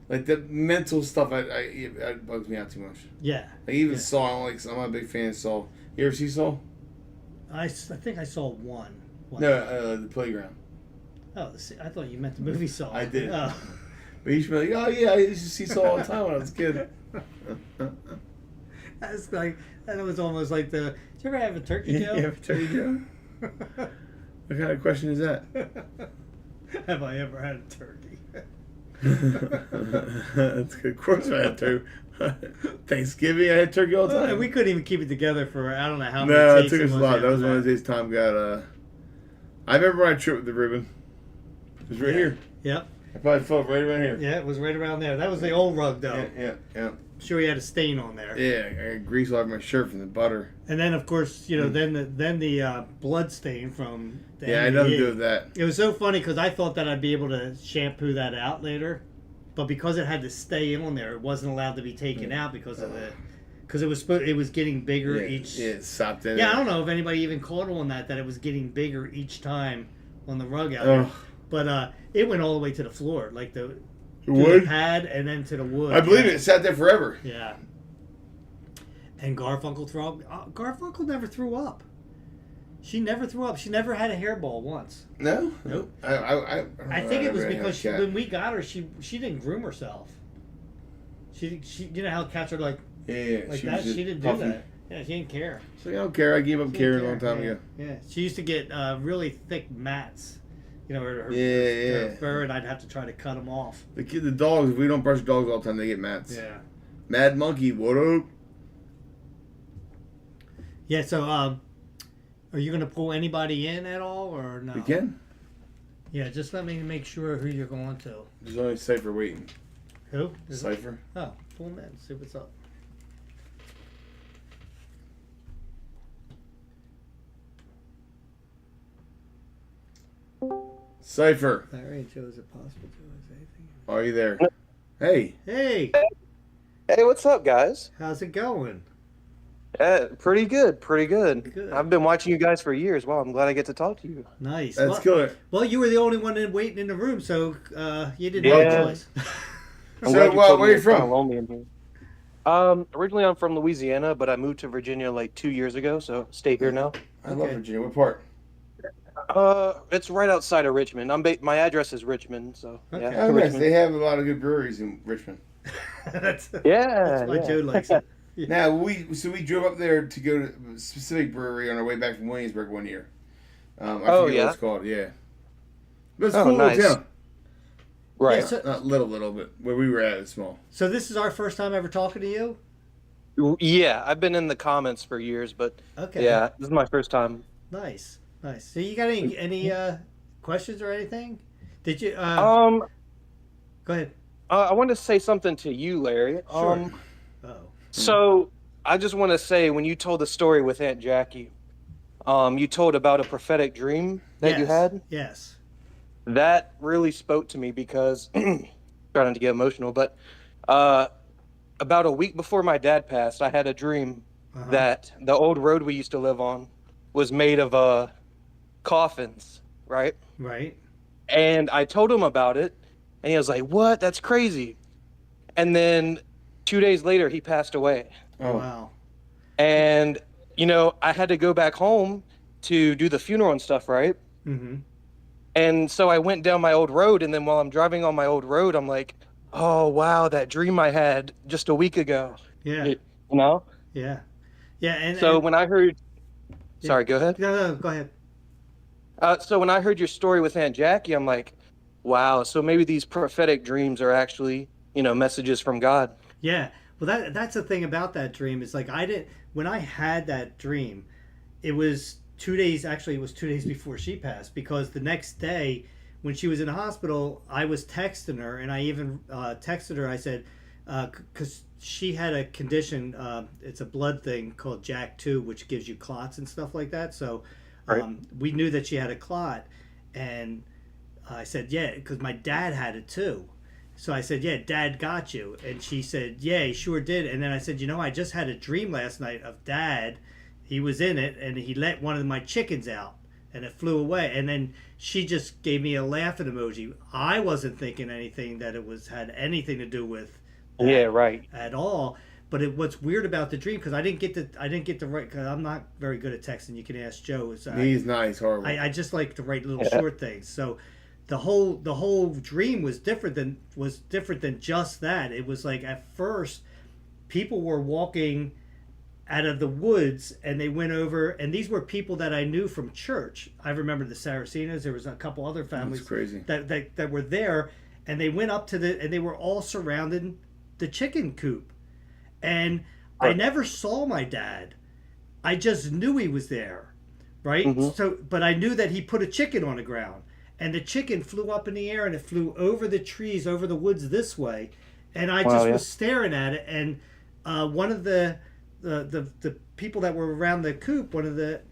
the mental stuff. It bugs me out too much. Yeah. Like even Saw. I'm not a big fan of Saw. You ever see Saw? I think I saw one. No, The Playground. Oh, I thought you meant the movie Saw. I did. Oh. But you should be like, oh yeah, I used to see Saw all the time when I was a kid. That's like, that was almost like did you ever have a turkey tail? You have a turkey tail? What kind of question is that? Have I ever had a turkey? That's good. Of course I had turkey. Thanksgiving, I had turkey all the time. We couldn't even keep it together for I don't know how many. No, it took us a lot. That was one of the days Tom got. I remember my trip with the ribbon. It was right here. Yep. I probably felt right around here. Yeah, it was right around there. That was the old rug, though. Yeah. I'm sure he had a stain on there. Yeah, I got grease all over my shirt from the butter. And then, of course, then the blood stain from the I had nothing to do with that. It was so funny because I thought that I'd be able to shampoo that out later, but because it had to stay on there, it wasn't allowed to be taken out because of because it was getting bigger each. Yeah, it stopped in. Yeah, I don't know if anybody even caught on that it was getting bigger each time on the rug out there. But it went all the way to the floor, like the wood pad, and then to the wood. I believe it. It sat there forever. Yeah. And Garfunkel Garfunkel never threw up. She never threw up. She never had a hairball once. No. Nope. I think it was because when we got her, she didn't groom herself. She you know how cats are like like that. She didn't do that. Yeah, she didn't care. So I don't care. I gave up She caring a didn't long time care. ago. Yeah, she used to get really thick mats. Her Yeah. fur, and I'd have to try to cut them off. The dogs, if we don't brush dogs all the time, they get mats. Yeah. Mad Monkey, what up? Yeah, so are you going to pull anybody in at all, or no? We can. Yeah, just let me make sure who you're going to. There's only Cypher waiting. Who? Cypher. Oh, pull him in. See what's up. Cypher, Larry, Joe, is it possible to is anything? are you there? Hey. Hey, Hey, what's up, guys? how's it going? Pretty good, pretty good. Good. I've been watching you guys for years. Well, I'm glad I get to talk to you. Nice. That's well, killer. well, you were the only one waiting in the room, so you didn't have Yeah. a choice. I'm So, glad you told where me you it's kinda from? lonely in here. Originally I'm from Louisiana, but I moved to Virginia like 2 years ago, so stay here now. I love Okay. Virginia. What part? It's right outside of Richmond. My address is Richmond, so Okay. yeah. Oh, nice. Richmond. They have a lot of good breweries in Richmond. that's Yeah, that's why yeah. Joe likes it. Now we drove up there to go to a specific brewery on our way back from Williamsburg one year. I forget what yeah? it's called. Yeah, but it's Oh, cool little nice. town. Right. Yeah, so, Not little, but where we were at, it's small. so this is our first time ever talking to you. Yeah, I've been in the comments for years, but Okay. yeah, this is my first time. Nice. So you got any questions or anything? Did you? Um, Go ahead. I wanted to say something to you, Larry. Sure. Oh. So I just want to say, when you told the story with Aunt Jackie, you told about a prophetic dream that you had. Yes. That really spoke to me because, trying not to get emotional, but about a week before my dad passed, I had a dream Uh-huh. that the old road we used to live on was made of coffins, right? Right. And I told him about it, and he was like, "What? That's crazy." And then 2 days later, he passed away. Oh, Wow. And, I had to go back home to do the funeral and stuff, right? Mm-hmm. And so I went down my old road, and then while I'm driving on my old road, I'm like, oh, wow, that dream I had just a week ago. Yeah. You know? Yeah. Yeah. And So and, when I heard... Yeah. Sorry, go ahead. no, go ahead. So when I heard your story with Aunt Jackie, I'm like, wow, so maybe these prophetic dreams are actually, messages from God. Yeah. Well, that's the thing about that dream is like when I had that dream, it was 2 days. Actually, it was 2 days before she passed, because the next day when she was in the hospital, I was texting her, and I even texted her. I said, because she had a condition, it's a blood thing called JAK2, which gives you clots and stuff like that. So Right. we knew that she had a clot, and I said, yeah, because my dad had it too. So I said, yeah, Dad got you. And she said, yeah, he sure did. And then I said, I just had a dream last night of Dad. He was in it, and he let one of my chickens out, and it flew away. And then she just gave me a laughing emoji. I wasn't thinking anything that it had anything to do with that Yeah, right. at all. But what's weird about the dream, because I didn't get to write, because I'm not very good at texting. You can ask Joe. he's nice, horrible. I just like to write little short things. So the whole dream was different than just that. It was like, at first people were walking out of the woods, and they went over, and these were people that I knew from church. I remember the Saracenas. There was a couple other families That's crazy. that were there, and they went up and they were all surrounding the chicken coop. And I never saw my dad. I just knew he was there, right? Mhm. So, but I knew that he put a chicken on the ground, and the chicken flew up in the air, and it flew over the trees, over the woods this way, and I just was staring at it. And one of the people that were around the coop,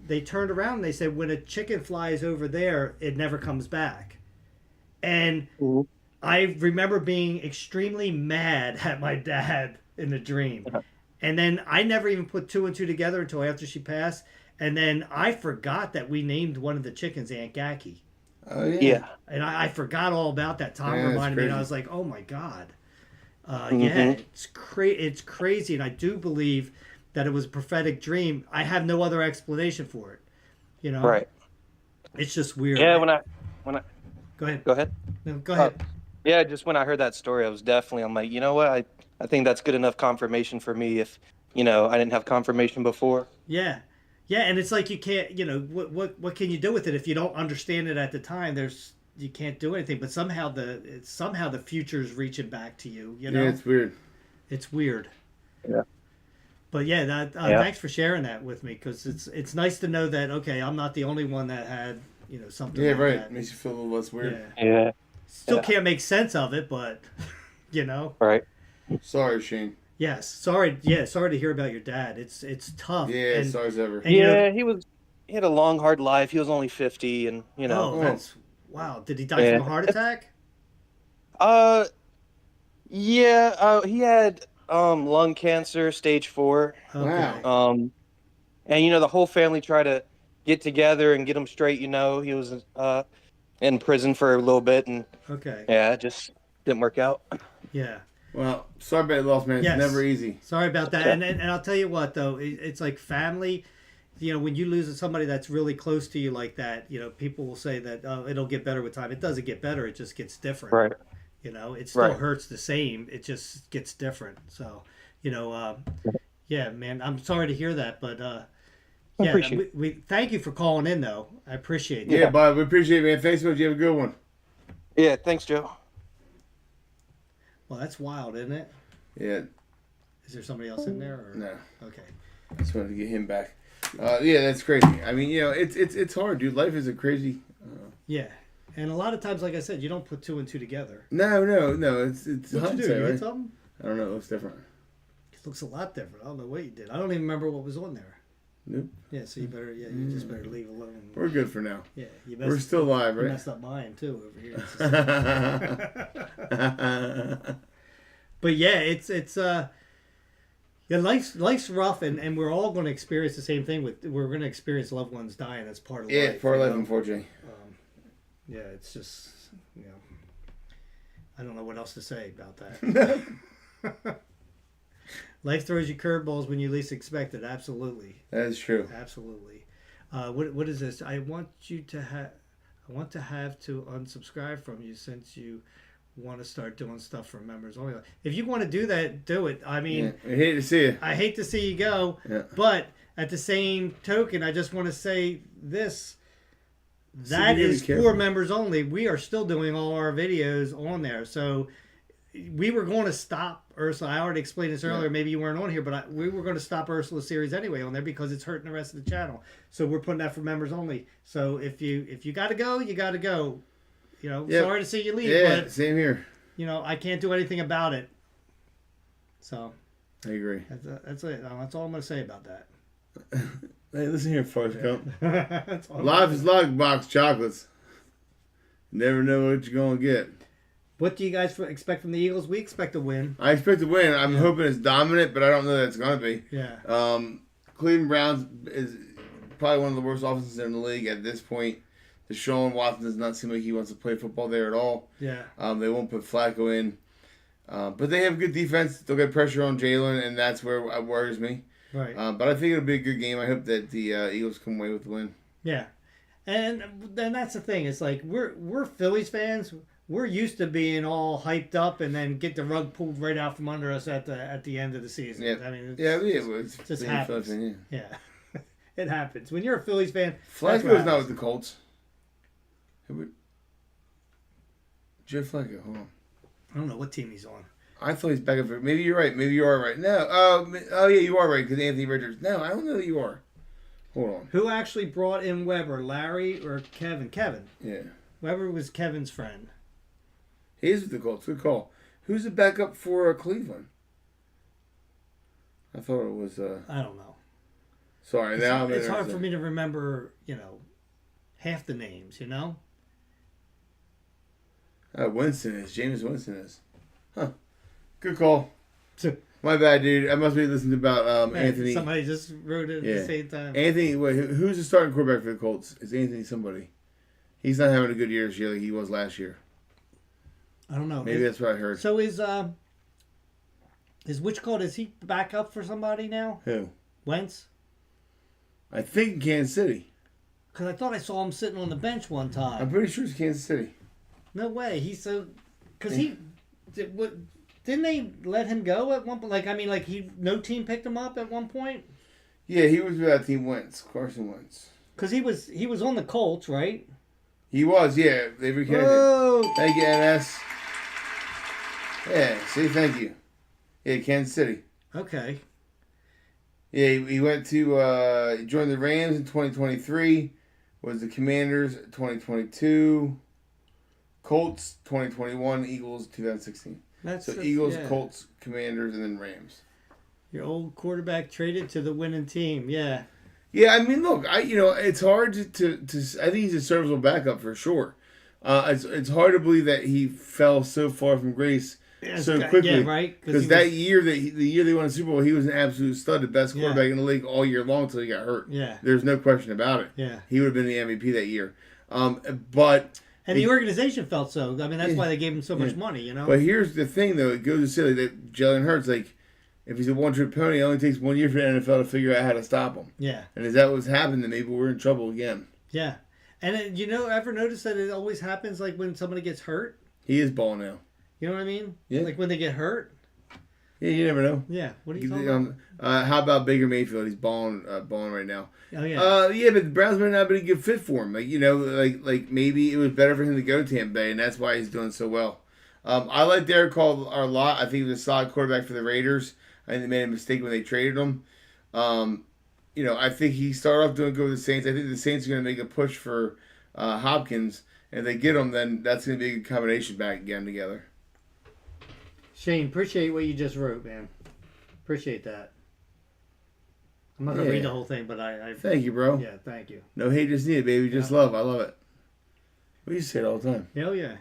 they turned around and they said, when a chicken flies over there, it never comes back. And Mhm. I remember being extremely mad at my dad in the dream. And then I never even put two and two together until after she passed. And then I forgot that we named one of the chickens Aunt Jackie. Oh yeah. Yeah. And I forgot all about that. Tom Yeah, that's reminded me, and I crazy. was like, oh my God. Mhm. Yeah, it's crazy. And I do believe that it was a prophetic dream. I have no other explanation for it. Right. It's just weird. Yeah, when I Go ahead. go ahead. No, go ahead. Yeah, just when I heard that story, I'm like, you know what? I think that's good enough confirmation for me. If I didn't have confirmation before. Yeah. Yeah, and it's like you can't, what can you do with it if you don't understand it at the time? You can't do anything, but somehow the future's reaching back to you, Yeah, it's weird. It's weird. Yeah. But yeah, Yeah. thanks for sharing that with me, because it's nice to know that, okay, I'm not the only one that had, something Yeah, like right. that. Makes you feel a little less weird. Yeah. Yeah. Still Yeah. can't make sense of it, but Right. Sorry, Shane. yes. Sorry. Yeah, sorry to hear about your dad. It's tough. Yeah, and, sorry as ever. and Yeah, he had a long, hard life. He was only 50, and Oh, that's wow. Did he die Yeah. from a heart attack? Uh, yeah. He had lung cancer, stage 4. Okay. Wow. And the whole family tried to get together and get him straight. He was in prison for a little bit, and Okay. yeah, it just didn't work out. Yeah. Well, sorry about the loss, man. It's Yes. never easy. Sorry about that. Okay. And I'll tell you what, though, it's like family. When you lose somebody that's really close to you like that, people will say that, oh, it'll get better with time. It doesn't get better. It just gets different. Right. It still Right. hurts the same. It just gets different. So, yeah, man, I'm sorry to hear that, but yeah, appreciate we thank you for calling in, though. I appreciate Yeah, that. Bob, we appreciate it, man. Thanks so much. You have a good one. Yeah. Thanks, Joe. Well, that's wild, isn't it? Yeah. Is there somebody else in there? Or? No. Okay. I just wanted to get him back. Yeah, that's crazy. I mean, it's hard, dude. Life is a crazy. Yeah. And a lot of times, like I said, you don't put two and two together. No. It's What'd you do? hindsight, You hit right? something? I don't know. It looks different. It looks a lot different. I don't know what you did. I don't even remember what was on there. Nope. Yeah, so you just better leave alone. We're good for now. Yeah, We're still alive, you right? messed up mine too over here. But yeah, it's yeah, life's rough, and we're all going to experience the same thing. We're going to experience loved ones dying. That's part of Yeah, life. for you life, know? unfortunately. Yeah, it's just I don't know what else to say about that. Life throws you curveballs when you least expect it. Absolutely, That is true. absolutely. What is this? I want to have to unsubscribe from you since you want to start doing stuff for members only. If you want to do that, do it. I mean, Yeah. I hate to see you. I hate to see you go, Yeah. but at the same token, I just want to say this. So That you gotta is be for careful. members only. We are still doing all our videos on there. So we were going to stop Ursula. I already explained this earlier. Yeah. Maybe you weren't on here, but we were going to stop Ursula's series anyway on there because it's hurting the rest of the channel. So we're putting that for members only. So if you got to go, you got to go. Yep. Sorry to see you leave, Yeah, but same here. I can't do anything about it. So I agree. that's it. That's all I'm going to say about that. Hey, listen here, Forrest Gump. That's all I'm Life gonna is say. like box chocolates. Never know what you're gonna get. What do you guys expect from the Eagles? We expect a win. I expect to win. I'm hoping it's dominant, but I don't know that it's gonna be. Yeah. Cleveland Browns is probably one of the worst offenses in the league at this point. Deshaun Watson does not seem like he wants to play football there at all. Yeah. They won't put Flacco in. But they have good defense. They'll get pressure on Jalen, and that's where it worries me. Right. But I think it'll be a good game. I hope that the Eagles come away with the win. Yeah, and then that's the thing. It's like we're Phillies fans. We're used to being all hyped up and then get the rug pulled right out from under us at the end of the season. Yeah. I mean, It's just being happens. Phillies fan, yeah, it happens when you're a Phillies fan. that's what Flacco's not happens. with the Colts. Joe Flacco, hold on. I don't know what team he's on. I thought he's back up. Maybe you're right. Maybe you are right. No. Oh yeah, you are right because Anthony Richards. No, I don't know that you are. Hold on. Who actually brought in Weber, Larry or Kevin? Kevin. Yeah. Weber was Kevin's friend. He is with the Colts. Good call. Who's the backup for Cleveland? I thought it was. I don't know. Sorry, It's, now I'm it's hard interested. for me to remember. Half the names. Winston is. James Winston is. Huh. Good call. So, My bad, dude. I must be listening to about Anthony. Somebody just wrote it at Yeah. the same time. Anthony, wait, who's the starting quarterback for the Colts? Is Anthony somebody? He's not having a good year this year like he was last year. I don't know. Maybe that's what I heard. So is which called? Is he back up for somebody now? Who? Wentz? I think Kansas City. Because I thought I saw him sitting on the bench one I'm time. pretty sure it's Kansas City. No way. He's so. Because he. What? didn't they let him go at one point? Like, I mean, like no team picked him up at one point. Yeah, he was with that team Wentz, Carson Wentz. Because he was on the Colts, right? He was, yeah. They reconnected. Oh, Thank you, NS. Yeah, say thank you. Yeah, Kansas City. okay. Yeah, he went to he joined the Rams in 2023. Was the Commanders 2022. Colts 2021. Eagles 2016. That's Eagles, yeah. Colts, Commanders, and then Rams. Your old quarterback traded to the winning team. Yeah. Yeah, I mean, look, it's hard to I think he's a serviceable backup for sure. It's hard to believe that he fell so far from grace so quickly. Yeah, right. Because the year they won the Super Bowl, he was an absolute stud, the best quarterback in the league all year long until he got hurt. Yeah. There's no question about it. Yeah. He would have been the MVP that year. But the organization felt so. I mean, that's why they gave him so much money, you know? But here's the thing, though. It goes to say that Jalen Hurts, like, if he's a one-trick pony, it only takes 1 year for the NFL to figure out how to stop him. Yeah. And if that was happening, then maybe we're in trouble again. Yeah. And ever notice that it always happens like when somebody gets hurt? He is balling now. You know what I mean? Yeah. Like when they get hurt? Yeah, you never know. Yeah. What are you talking about? How about Baker Mayfield? He's balling right now. Oh, yeah. Yeah, but the Browns might not be a good fit for him. Like maybe it was better for him to go to Tampa Bay, and that's why he's doing so well. I like Derek Carr a lot. I think he was a solid quarterback for the Raiders. I think they made a mistake when they traded him. I think he started off doing good with the Saints. I think the Saints are going to make a push for Hopkins. And if they get him, then that's going to be a good combination back again together. Shane, appreciate what you just wrote, man. Appreciate that. I'm not going to read the whole thing, but I thank you, bro. Yeah, thank you. No hate, just needed, baby. Just love. I love it. We used to say it all the time. Oh, yeah.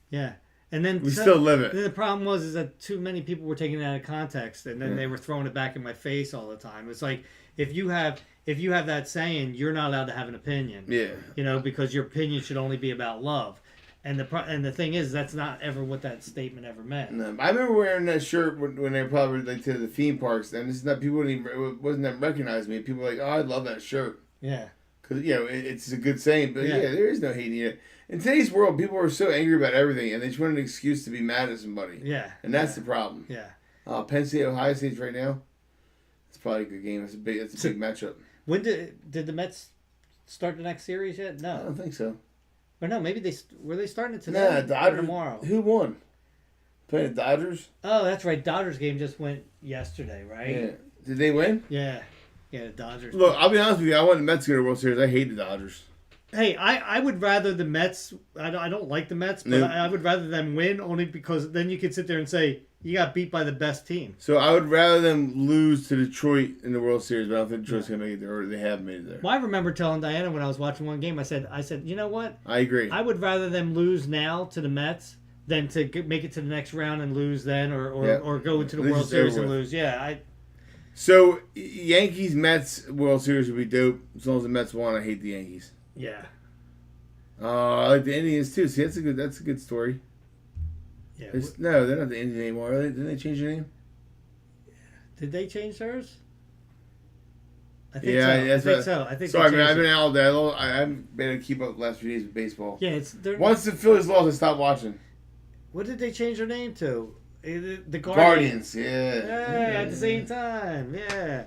Yeah. And then we still live it. Then the problem was that too many people were taking it out of context, and then they were throwing it back in my face all the time. It's like if you have that saying, you're not allowed to have an opinion. Yeah. Because your opinion should only be about love. And the thing is, that's not ever what that statement ever meant. No, I remember wearing that shirt when they were probably like to the theme parks, and this is not people wasn't that recognize me. People were like, oh, I love that shirt. Yeah. Because it's a good saying, but there is no hate in it. In today's world, people are so angry about everything, and they just want an excuse to be mad at somebody. Yeah. And that's the problem. Yeah. Penn State, Ohio State right now. It's probably a good game. It's a big matchup. When did the Mets start the next series yet? No. I don't think so. Or no, maybe were they starting it today? Nah, Dodgers. Or tomorrow. Who won? Playing the Dodgers? Oh, that's right. Dodgers game just went yesterday, right? Yeah. Did they win? Yeah. Yeah, the Dodgers. Look, I'll be honest with you. I want the Mets to go to World Series. I hate the Dodgers. Hey, I would rather the Mets. I don't like the Mets, but I would rather them win only because then you could sit there and say you got beat by the best team. So I would rather them lose to Detroit in the World Series, but I don't think Detroit's gonna make it there, or they have made it there. Well, I remember telling Diana when I was watching one game, I said, you know what? I agree. I would rather them lose now to the Mets than to make it to the next round and lose then, or go into the World Series and lose. Yeah, So Yankees Mets World Series would be dope as long as the Mets won. I hate the Yankees. Yeah. I like the Indians too. See, that's a good story. Yeah. No, they're not the Indians anymore. Are they? Didn't they change their name? Did they change theirs? I think so. I think. Sorry, man. I've been out all day. I haven't been able to keep up the last few days with baseball. Yeah, once the Phillies lost, I stopped watching. What did they change their name to? The Guardians. Yeah. At the same time. Yeah.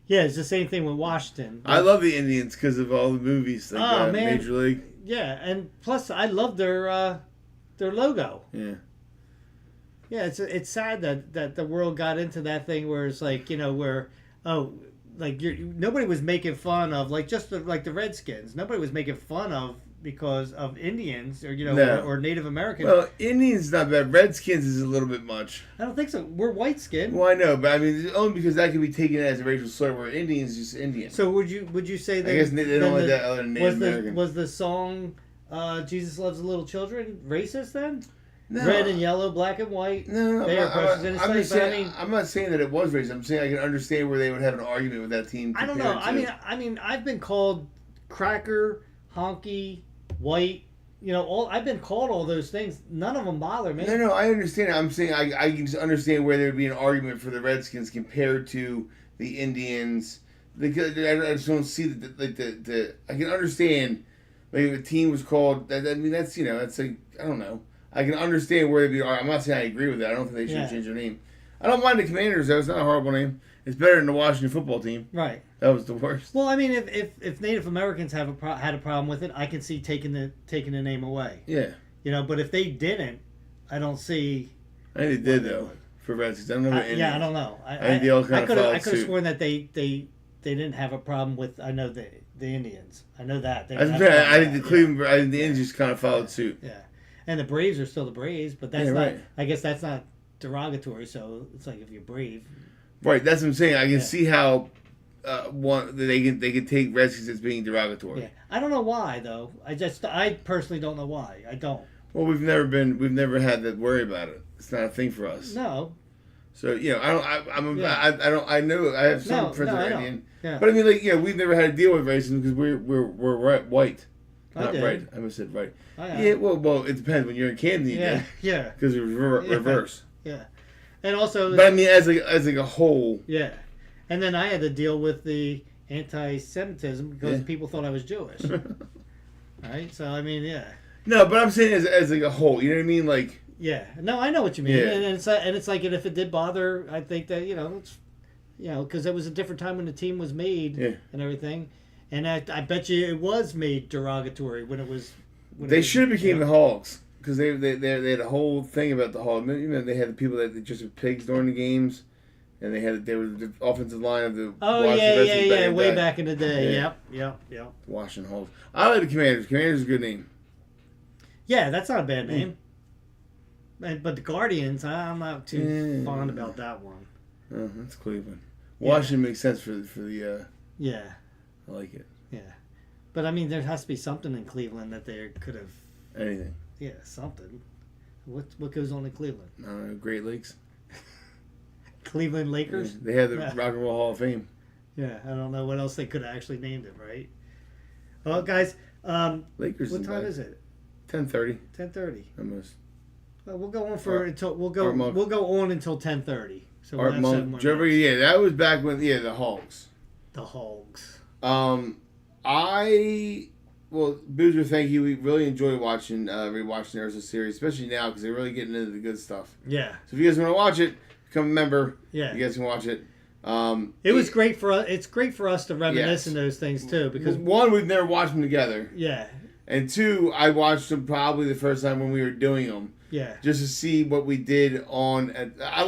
Yeah, it's the same thing with Washington. I love the Indians because of all the movies, like Major League. Yeah, and plus I love their logo. Yeah. Yeah, it's sad that the world got into that thing where it's like, where nobody was making fun of like the Redskins. Nobody was making fun of because of Indians or or Native Americans. Well, Indians not bad. Redskins is a little bit much. I don't think so. We're white skinned. Well, I know, but I mean only because that could be taken as a racial slur. Where Indians is just Indian. So would you say that? I guess they don't like that other than Native American. Was the song "Jesus Loves the Little Children" racist then? No. Red and yellow, black and white. No. I'm not saying that it was racist. I'm saying I can understand where they would have an argument with that team. I don't know. I mean, I've been called cracker, honky, white. I've been called all those things. None of them bother me. No, I understand. I'm saying I can just understand where there would be an argument for the Redskins compared to the Indians. Because I just don't see the I can understand. Like if a team was called. I mean, that's that's like I don't know. I can understand where they'd be. I'm not saying I agree with that. I don't think they should change their name. I don't mind the Commanders, though. It's not a horrible name. It's better than the Washington football team. Right. That was the worst. Well, I mean, if Native Americans had a problem with it, I can see taking the name away. Yeah. You know, but if they didn't, I don't see. I think they did, though, for Redskins. I don't know about Indians. Yeah, I don't know. I think they all kind of followed I could have suit. sworn that they didn't have a problem with. I know the Indians. I know that. I think the Cleveland. I think the Indians just kind of followed suit. Yeah, and the Braves are still the Braves, but that's not. Right. I guess that's not derogatory. So it's like if you're brave. Right. That's what I'm saying. I can see how they can take Redskins as being derogatory. Yeah. I don't know why though. I personally don't know why. I don't. Well, we've never had to worry about it. It's not a thing for us. No. So I know I have some friends that are Indian. Yeah. But I mean, like, we've never had to deal with racism because we're white. Not right. I almost said right. Yeah. Well, it depends. When you're in Camden, you did. Yeah. Because it was reverse. Yeah. And also. But I mean, as like a whole. Yeah. And then I had to deal with the anti-Semitism because people thought I was Jewish. Right. So I mean, yeah. No, but I'm saying as like a whole. You know what I mean? Like. Yeah. No, I know what you mean. Yeah. And it's like, and if it did bother, I think that it's. Because it was a different time when the team was made and everything, and I bet you it was made derogatory when it was. They should have became the Hogs because they had a whole thing about the Hogs. They had the people that just were pigs during the games, and they were the offensive line of the. Way back in the day. Yeah. Yep. Washington Hogs. I like the Commanders. Commanders is a good name. Yeah, that's not a bad name. But the Guardians, I'm not too fond about that one. Oh, that's Cleveland. Washington makes sense for the. Yeah. I like it. Yeah, but I mean, there has to be something in Cleveland that they could have. Anything. Yeah, something. What goes on in Cleveland? Great Lakes. Cleveland Lakers. Yeah, they have the Rock and Roll Hall of Fame. Yeah, I don't know what else they could have actually named it, right? Well, guys, Lakers. What time is it? 10:30. 10:30. Almost. Well, we'll go on we'll go on until 10:30. So we'll Art Monk. That was back when the Hogs. The Hogs. Boozer, thank you. We really enjoy rewatching the Ursa series, especially now because they're really getting into the good stuff. Yeah. So if you guys want to watch it, become a member. Yeah. You guys can watch it. It was great for us. It's great for us to reminisce in those things too, because one, we've never watched them together. Yeah. And two, I watched them probably the first time when we were doing them. Yeah. Just to see what we did I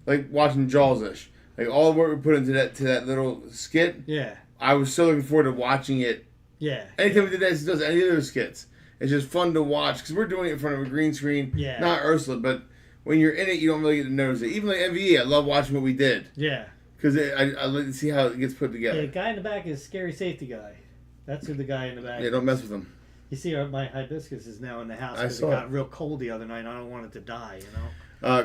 like watching Jaws-ish. Like all the work we put into that little skit. Yeah. I was so looking forward to watching it. Yeah. Anytime we did that, it does any of those skits. It's just fun to watch because we're doing it in front of a green screen. Yeah. Not Ursula, but when you're in it, you don't really get to notice it. Even like MVE, I love watching what we did. Yeah. Because I like to see how it gets put together. Yeah, the guy in the back is Scary Safety Guy. That's who the guy in the back is. Don't mess with him. You see, my hibiscus is now in the house because it got real cold the other night and I don't want it to die,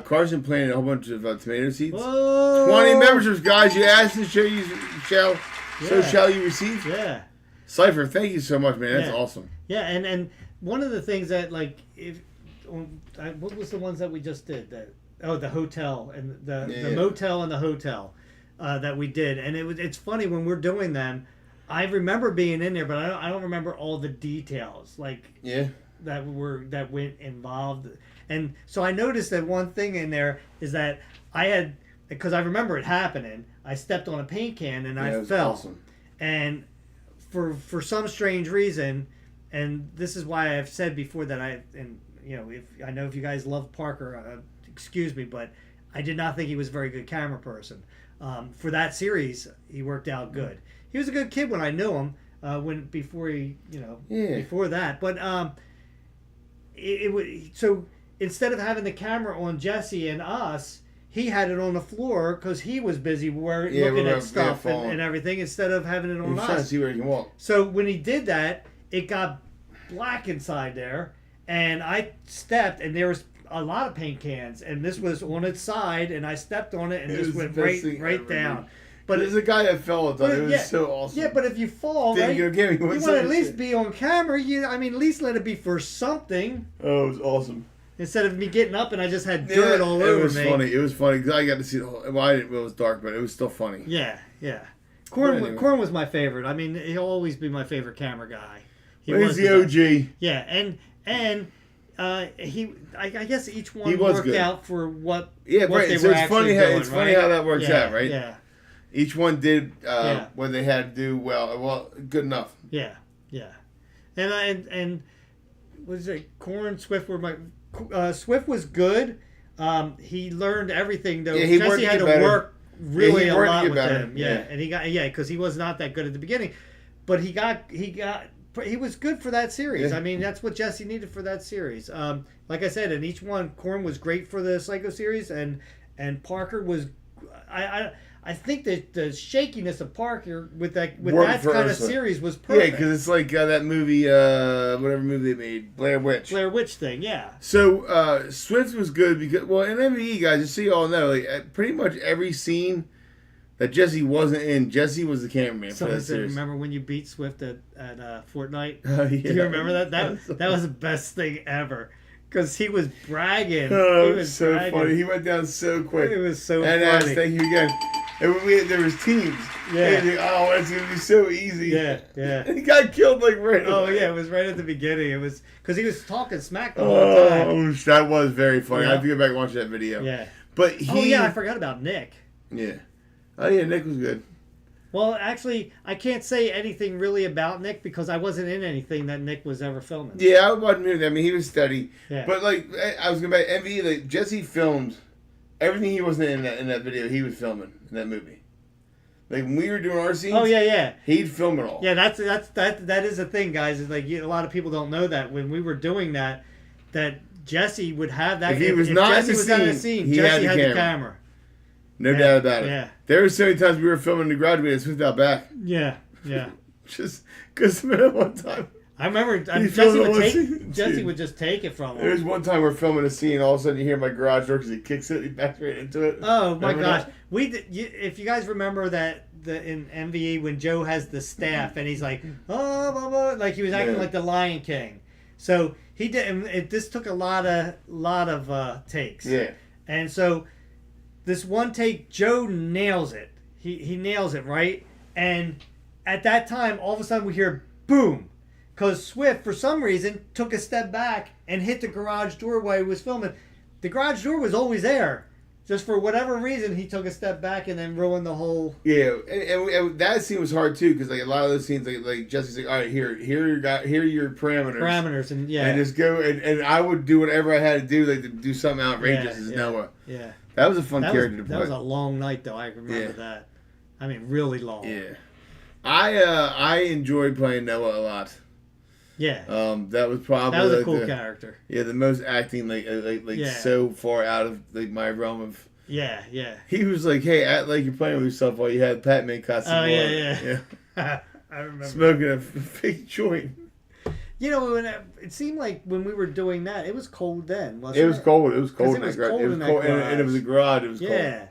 Carson planted a whole bunch of tomato seeds. Whoa! 20 memberships, guys. You asked and so shall you receive. Yeah. Cypher, thank you so much, man. That's awesome. Yeah, and one of the things that, like, what was the ones that we just did? The hotel and the motel and the hotel that we did. And it's funny when we're doing them, I remember being in there, but I don't remember all the details, like that went involved. And so I noticed that one thing in there is that because I remember it happening, I stepped on a paint can and I fell. Awesome. And for some strange reason, and this is why I've said before that if you guys love Parker, excuse me, but I did not think he was a very good camera person. For that series, he worked out good. He was a good kid when I knew him. Before that, but so instead of having the camera on Jesse and us, he had it on the floor because he was busy looking at stuff and everything instead of having it on us. Trying to see where he can walk. So when he did that, it got black inside there, and I stepped, and there was a lot of paint cans, and this was on its side, and I stepped on it, and this went right down. But there's a guy that fell at that. It was so awesome. Yeah, but if you fall, right, you want to at least be on camera. At least let it be for something. Oh, it was awesome. Instead of me getting up and I just had dirt all over me. It was funny because I got to see the whole. Well, it was dark, but it was still funny. Yeah. Corn was my favorite. I mean, he'll always be my favorite camera guy. He's the OG. Yeah, and I guess each one He was worked good. out for what. Yeah, what right. They So were it's funny actually how doing, right? that works out, right? Yeah. Each one did Yeah. what they had to do well. Well, good enough. Yeah. And was it Corn Swift were my Swift was good. He learned everything though. Yeah, he Jesse worked to had get to better. work really he a worked to lot get with better. him. Yeah. And he got because he was not that good at the beginning, but he was good for that series. Yeah. I mean, that's what Jesse needed for that series. Like I said, and each one, Corn was great for the Psycho series, and Parker was. I think that the shakiness of Parker with that Worked for kind of Ursula. series was Yeah, perfect. because it's like that movie, whatever movie they made, Blair Witch. Blair Witch thing, yeah. So Swift was good because, well, in MVE, guys, just so you all know, like pretty much every scene that Jesse wasn't in, Jesse was the cameraman for Someone that said, series. "Remember when you beat Swift at Fortnite? Oh, yeah. Do you remember that? That was the best thing ever because he was bragging. Oh, He was so bragging. funny. He went down so quick. It was so and funny. thank you again. And there was teams. Yeah. And like, oh, it's gonna be so easy. Yeah. And he got killed like right Oh away. yeah, it was right at the beginning. It was because he was talking smack the whole time. Oh, that was very funny. Yeah. I have to go back and watch that video. Yeah. But he. Oh yeah, I forgot about Nick. Yeah. Oh yeah, Nick was good. Well, actually, I can't say anything really about Nick because I wasn't in anything that Nick was ever filming. Yeah, I wasn't here. I mean, he was steady. Yeah. But like, I was going back MV. Like Jesse filmed everything he wasn't in that video. He was filming in that movie. Like when we were doing our scenes. Oh yeah. He'd film it all. Yeah, that is a thing, guys. Is like a lot of people don't know that when we were doing that Jesse would have that. If he was not in Jesse the was not in the scene, scene, he Jesse had the had the camera. No doubt about it. Yeah. There were so many times we were filming in the garage, we had Swift out back. Yeah. Just because one time. I remember He Jesse filmed would one take scene. Jesse would just take it from There was him. one time we're filming a scene, all of a sudden you hear my garage door because he kicks it, he backs right into it. Oh my Remember gosh, that? if you guys remember that in MVE when Joe has the staff and he's like oh blah, blah, like he was acting Yeah. like the Lion King, so he did. And this took a lot of takes. Yeah. And so this one take, Joe nails it. He nails it, right? And at that time, all of a sudden we hear boom. Because Swift, for some reason, took a step back and hit the garage door while he was filming. The garage door was always there. Just for whatever reason, he took a step back and then ruined the whole... Yeah, and that scene was hard too because like a lot of those scenes, like Jesse's like, all right, here are your parameters. Parameters, and yeah. And just go, and I would do whatever I had to do, like to do something outrageous as Noah. Yeah. That was a fun character to play. That was a long night, though. I remember that. I mean, really long. Yeah. I enjoyed playing Noah a lot. Yeah. That was probably That was a like cool the, character. Yeah, the most acting so far out of like my realm of. Yeah. He was like, "Hey, act like you're playing with yourself while you had Batman costume on." Oh yeah. I remember. Smoking a fake joint. You know, it seemed like when we were doing that, it was cold then, wasn't it? It was cold. It was cold It in was that garage. cold It was in that cold, and it was a garage. It was cold. Yeah.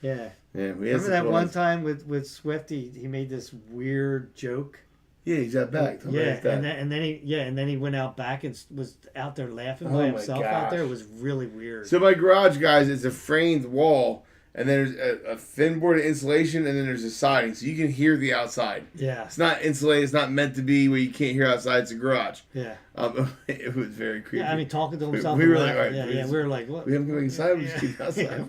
Yeah, we had Remember some that cold one ones. time with Swift, he made this weird joke. Yeah, he's out back. Tell me Yeah, about that. and then he went out back and was out there laughing Oh by my himself out there. It gosh. was really weird. So my garage, guys, is a framed wall, and then there's a thin board of insulation, and then there's a siding, so you can hear the outside. Yeah. It's not insulated. It's not meant to be where you can't hear outside. It's a garage. Yeah. It was very creepy. Yeah, I mean, talking to himself. we and were like, laughing. all right, yeah, please. we were like, what? We haven't come inside. We just keep outside.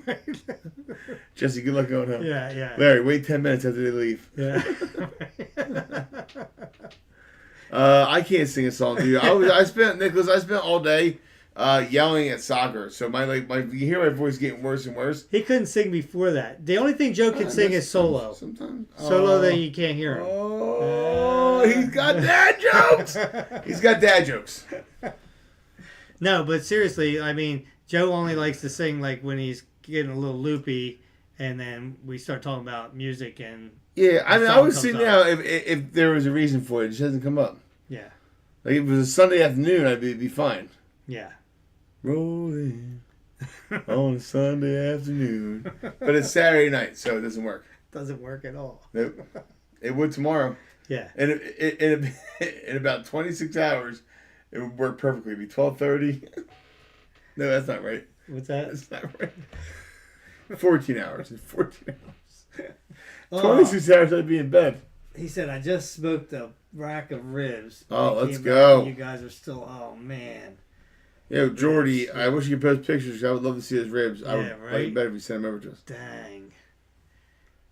Jesse, good luck going home. Yeah. Larry, wait 10 minutes after they leave. Yeah. I can't sing a song, dude. I spent all day yelling at soccer. So you hear my voice getting worse and worse. He couldn't sing before that. The only thing Joe can sing is solo. Sometimes. Solo that you can't hear him. Oh, he's got dad jokes. He's got dad jokes. No, but seriously, I mean, Joe only likes to sing like when he's getting a little loopy, and then we start talking about music and Yeah, I mean, I song would comes see up. now if there was a reason for it. It just hasn't come up. yeah, Like if it was a Sunday afternoon, I'd be fine. yeah. Rolling on a Sunday afternoon, but it's Saturday night, so it doesn't work. Doesn't work at all. Nope. It would tomorrow, Yeah. and in about 26 hours, it would work perfectly. It'd be 12:30. No, that's not right. What's that? That's not right. 14 hours. It's 14 hours. Oh, 26 hours, I'd be in bed. he said, "I just smoked a rack of ribs." Oh, When I let's came go. back, You guys are still. Oh man. Yo, Jordy, I wish you could post pictures. I would love to see his ribs. I would right? like better if you send them over to us. Dang.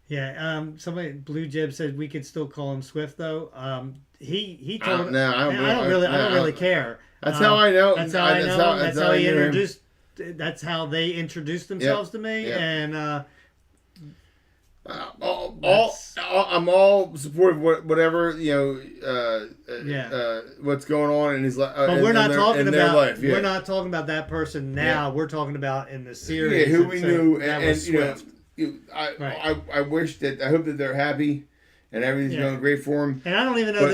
Yeah. Somebody Blue Jib said we could still call him Swift though. He told. I don't really care. That's how I know. That's how I know. That's how he introduced. Him. That's how they introduced themselves to me, and I'm all supportive of whatever what's going on in his life. But we're not talking about life, we're not talking about that person now. Yeah. We're talking about in the series. Yeah, who we knew, I wish that I hope that they're happy and everything's going great for them. And I don't even know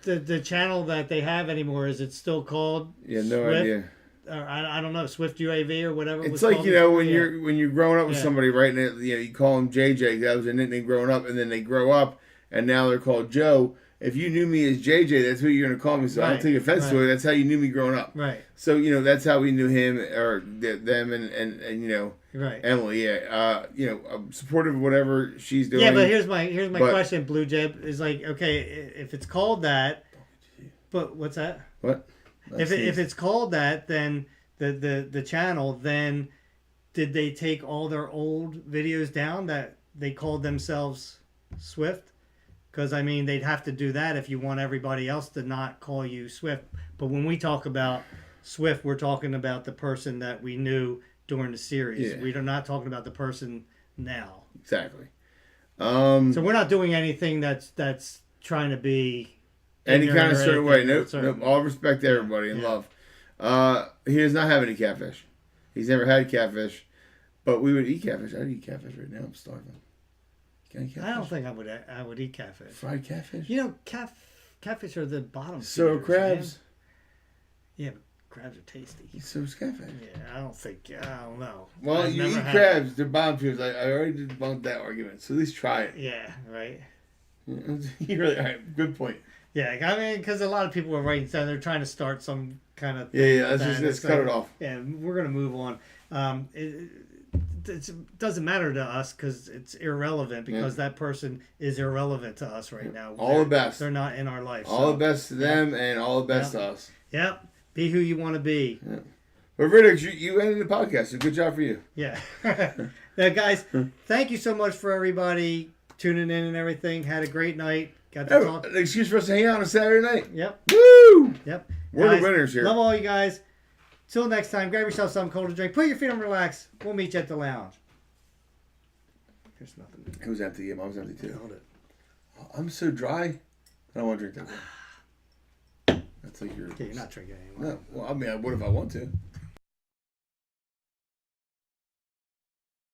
the channel that they have anymore. Is it still called? Yeah, no Swift? idea. Or I don't know, Swift UAV or whatever. It's like when you're growing up with somebody, right? And you call them JJ. That was their nickname growing up, and then they grow up, and now they're called Joe. If you knew me as JJ, that's what you're gonna call me. So I don't take offense to it. That's how you knew me growing up. Right. So that's how we knew him or them and right. Emily. Yeah. I'm supportive of whatever she's doing. Yeah, but here's my question, Blue Jib, is like, okay, if it's called that, but what's that? What? If it's called that, then the channel, then did they take all their old videos down that they called themselves Swift? Because I mean, they'd have to do that if you want everybody else to not call you Swift. But when we talk about Swift, we're talking about the person that we knew during the series. Yeah. We are not talking about the person now. Exactly. So we're not doing anything that's trying to be any kind of certain way. Nope. All respect to everybody and love. He does not have any catfish. He's never had catfish, but we would eat catfish. I'd eat catfish right now. I'm starving. Can I eat catfish? I don't think I would eat catfish. Fried catfish? Catfish are the bottom. So are crabs. Man. Yeah, but crabs are tasty. So is catfish. Yeah, I don't know. Well, you eat crabs. They're bottom feeders. I already debunked that argument. So at least try it. Yeah, right. You're really all right. Good point. Yeah, I mean, because a lot of people are writing down. They're trying to start some kind of thing. Yeah. Let's cut it off. Yeah, we're gonna move on. It doesn't matter to us because it's irrelevant because that person is irrelevant to us right now. All the best. They're not in our life. All the best to them and all the best to us. Yep. Be who you want to be. Yeah. But Riddick, you ended the podcast, so good job for you. Yeah. Now, guys, thank you so much for everybody tuning in and everything. Had a great night. Got to talk. An excuse for us to hang out on a Saturday night. Yep. Woo! Yep. We're guys, the winners here. Love all you guys. Till next time, grab yourself something cold to drink. Put your feet on relax. We'll meet you at the lounge. There's nothing. It was empty. Yeah, mine was empty too. Hold it. I'm so dry. I don't want to drink that. That's like your... Okay, you're not drinking anymore. No. Well, I mean, I would if I want to.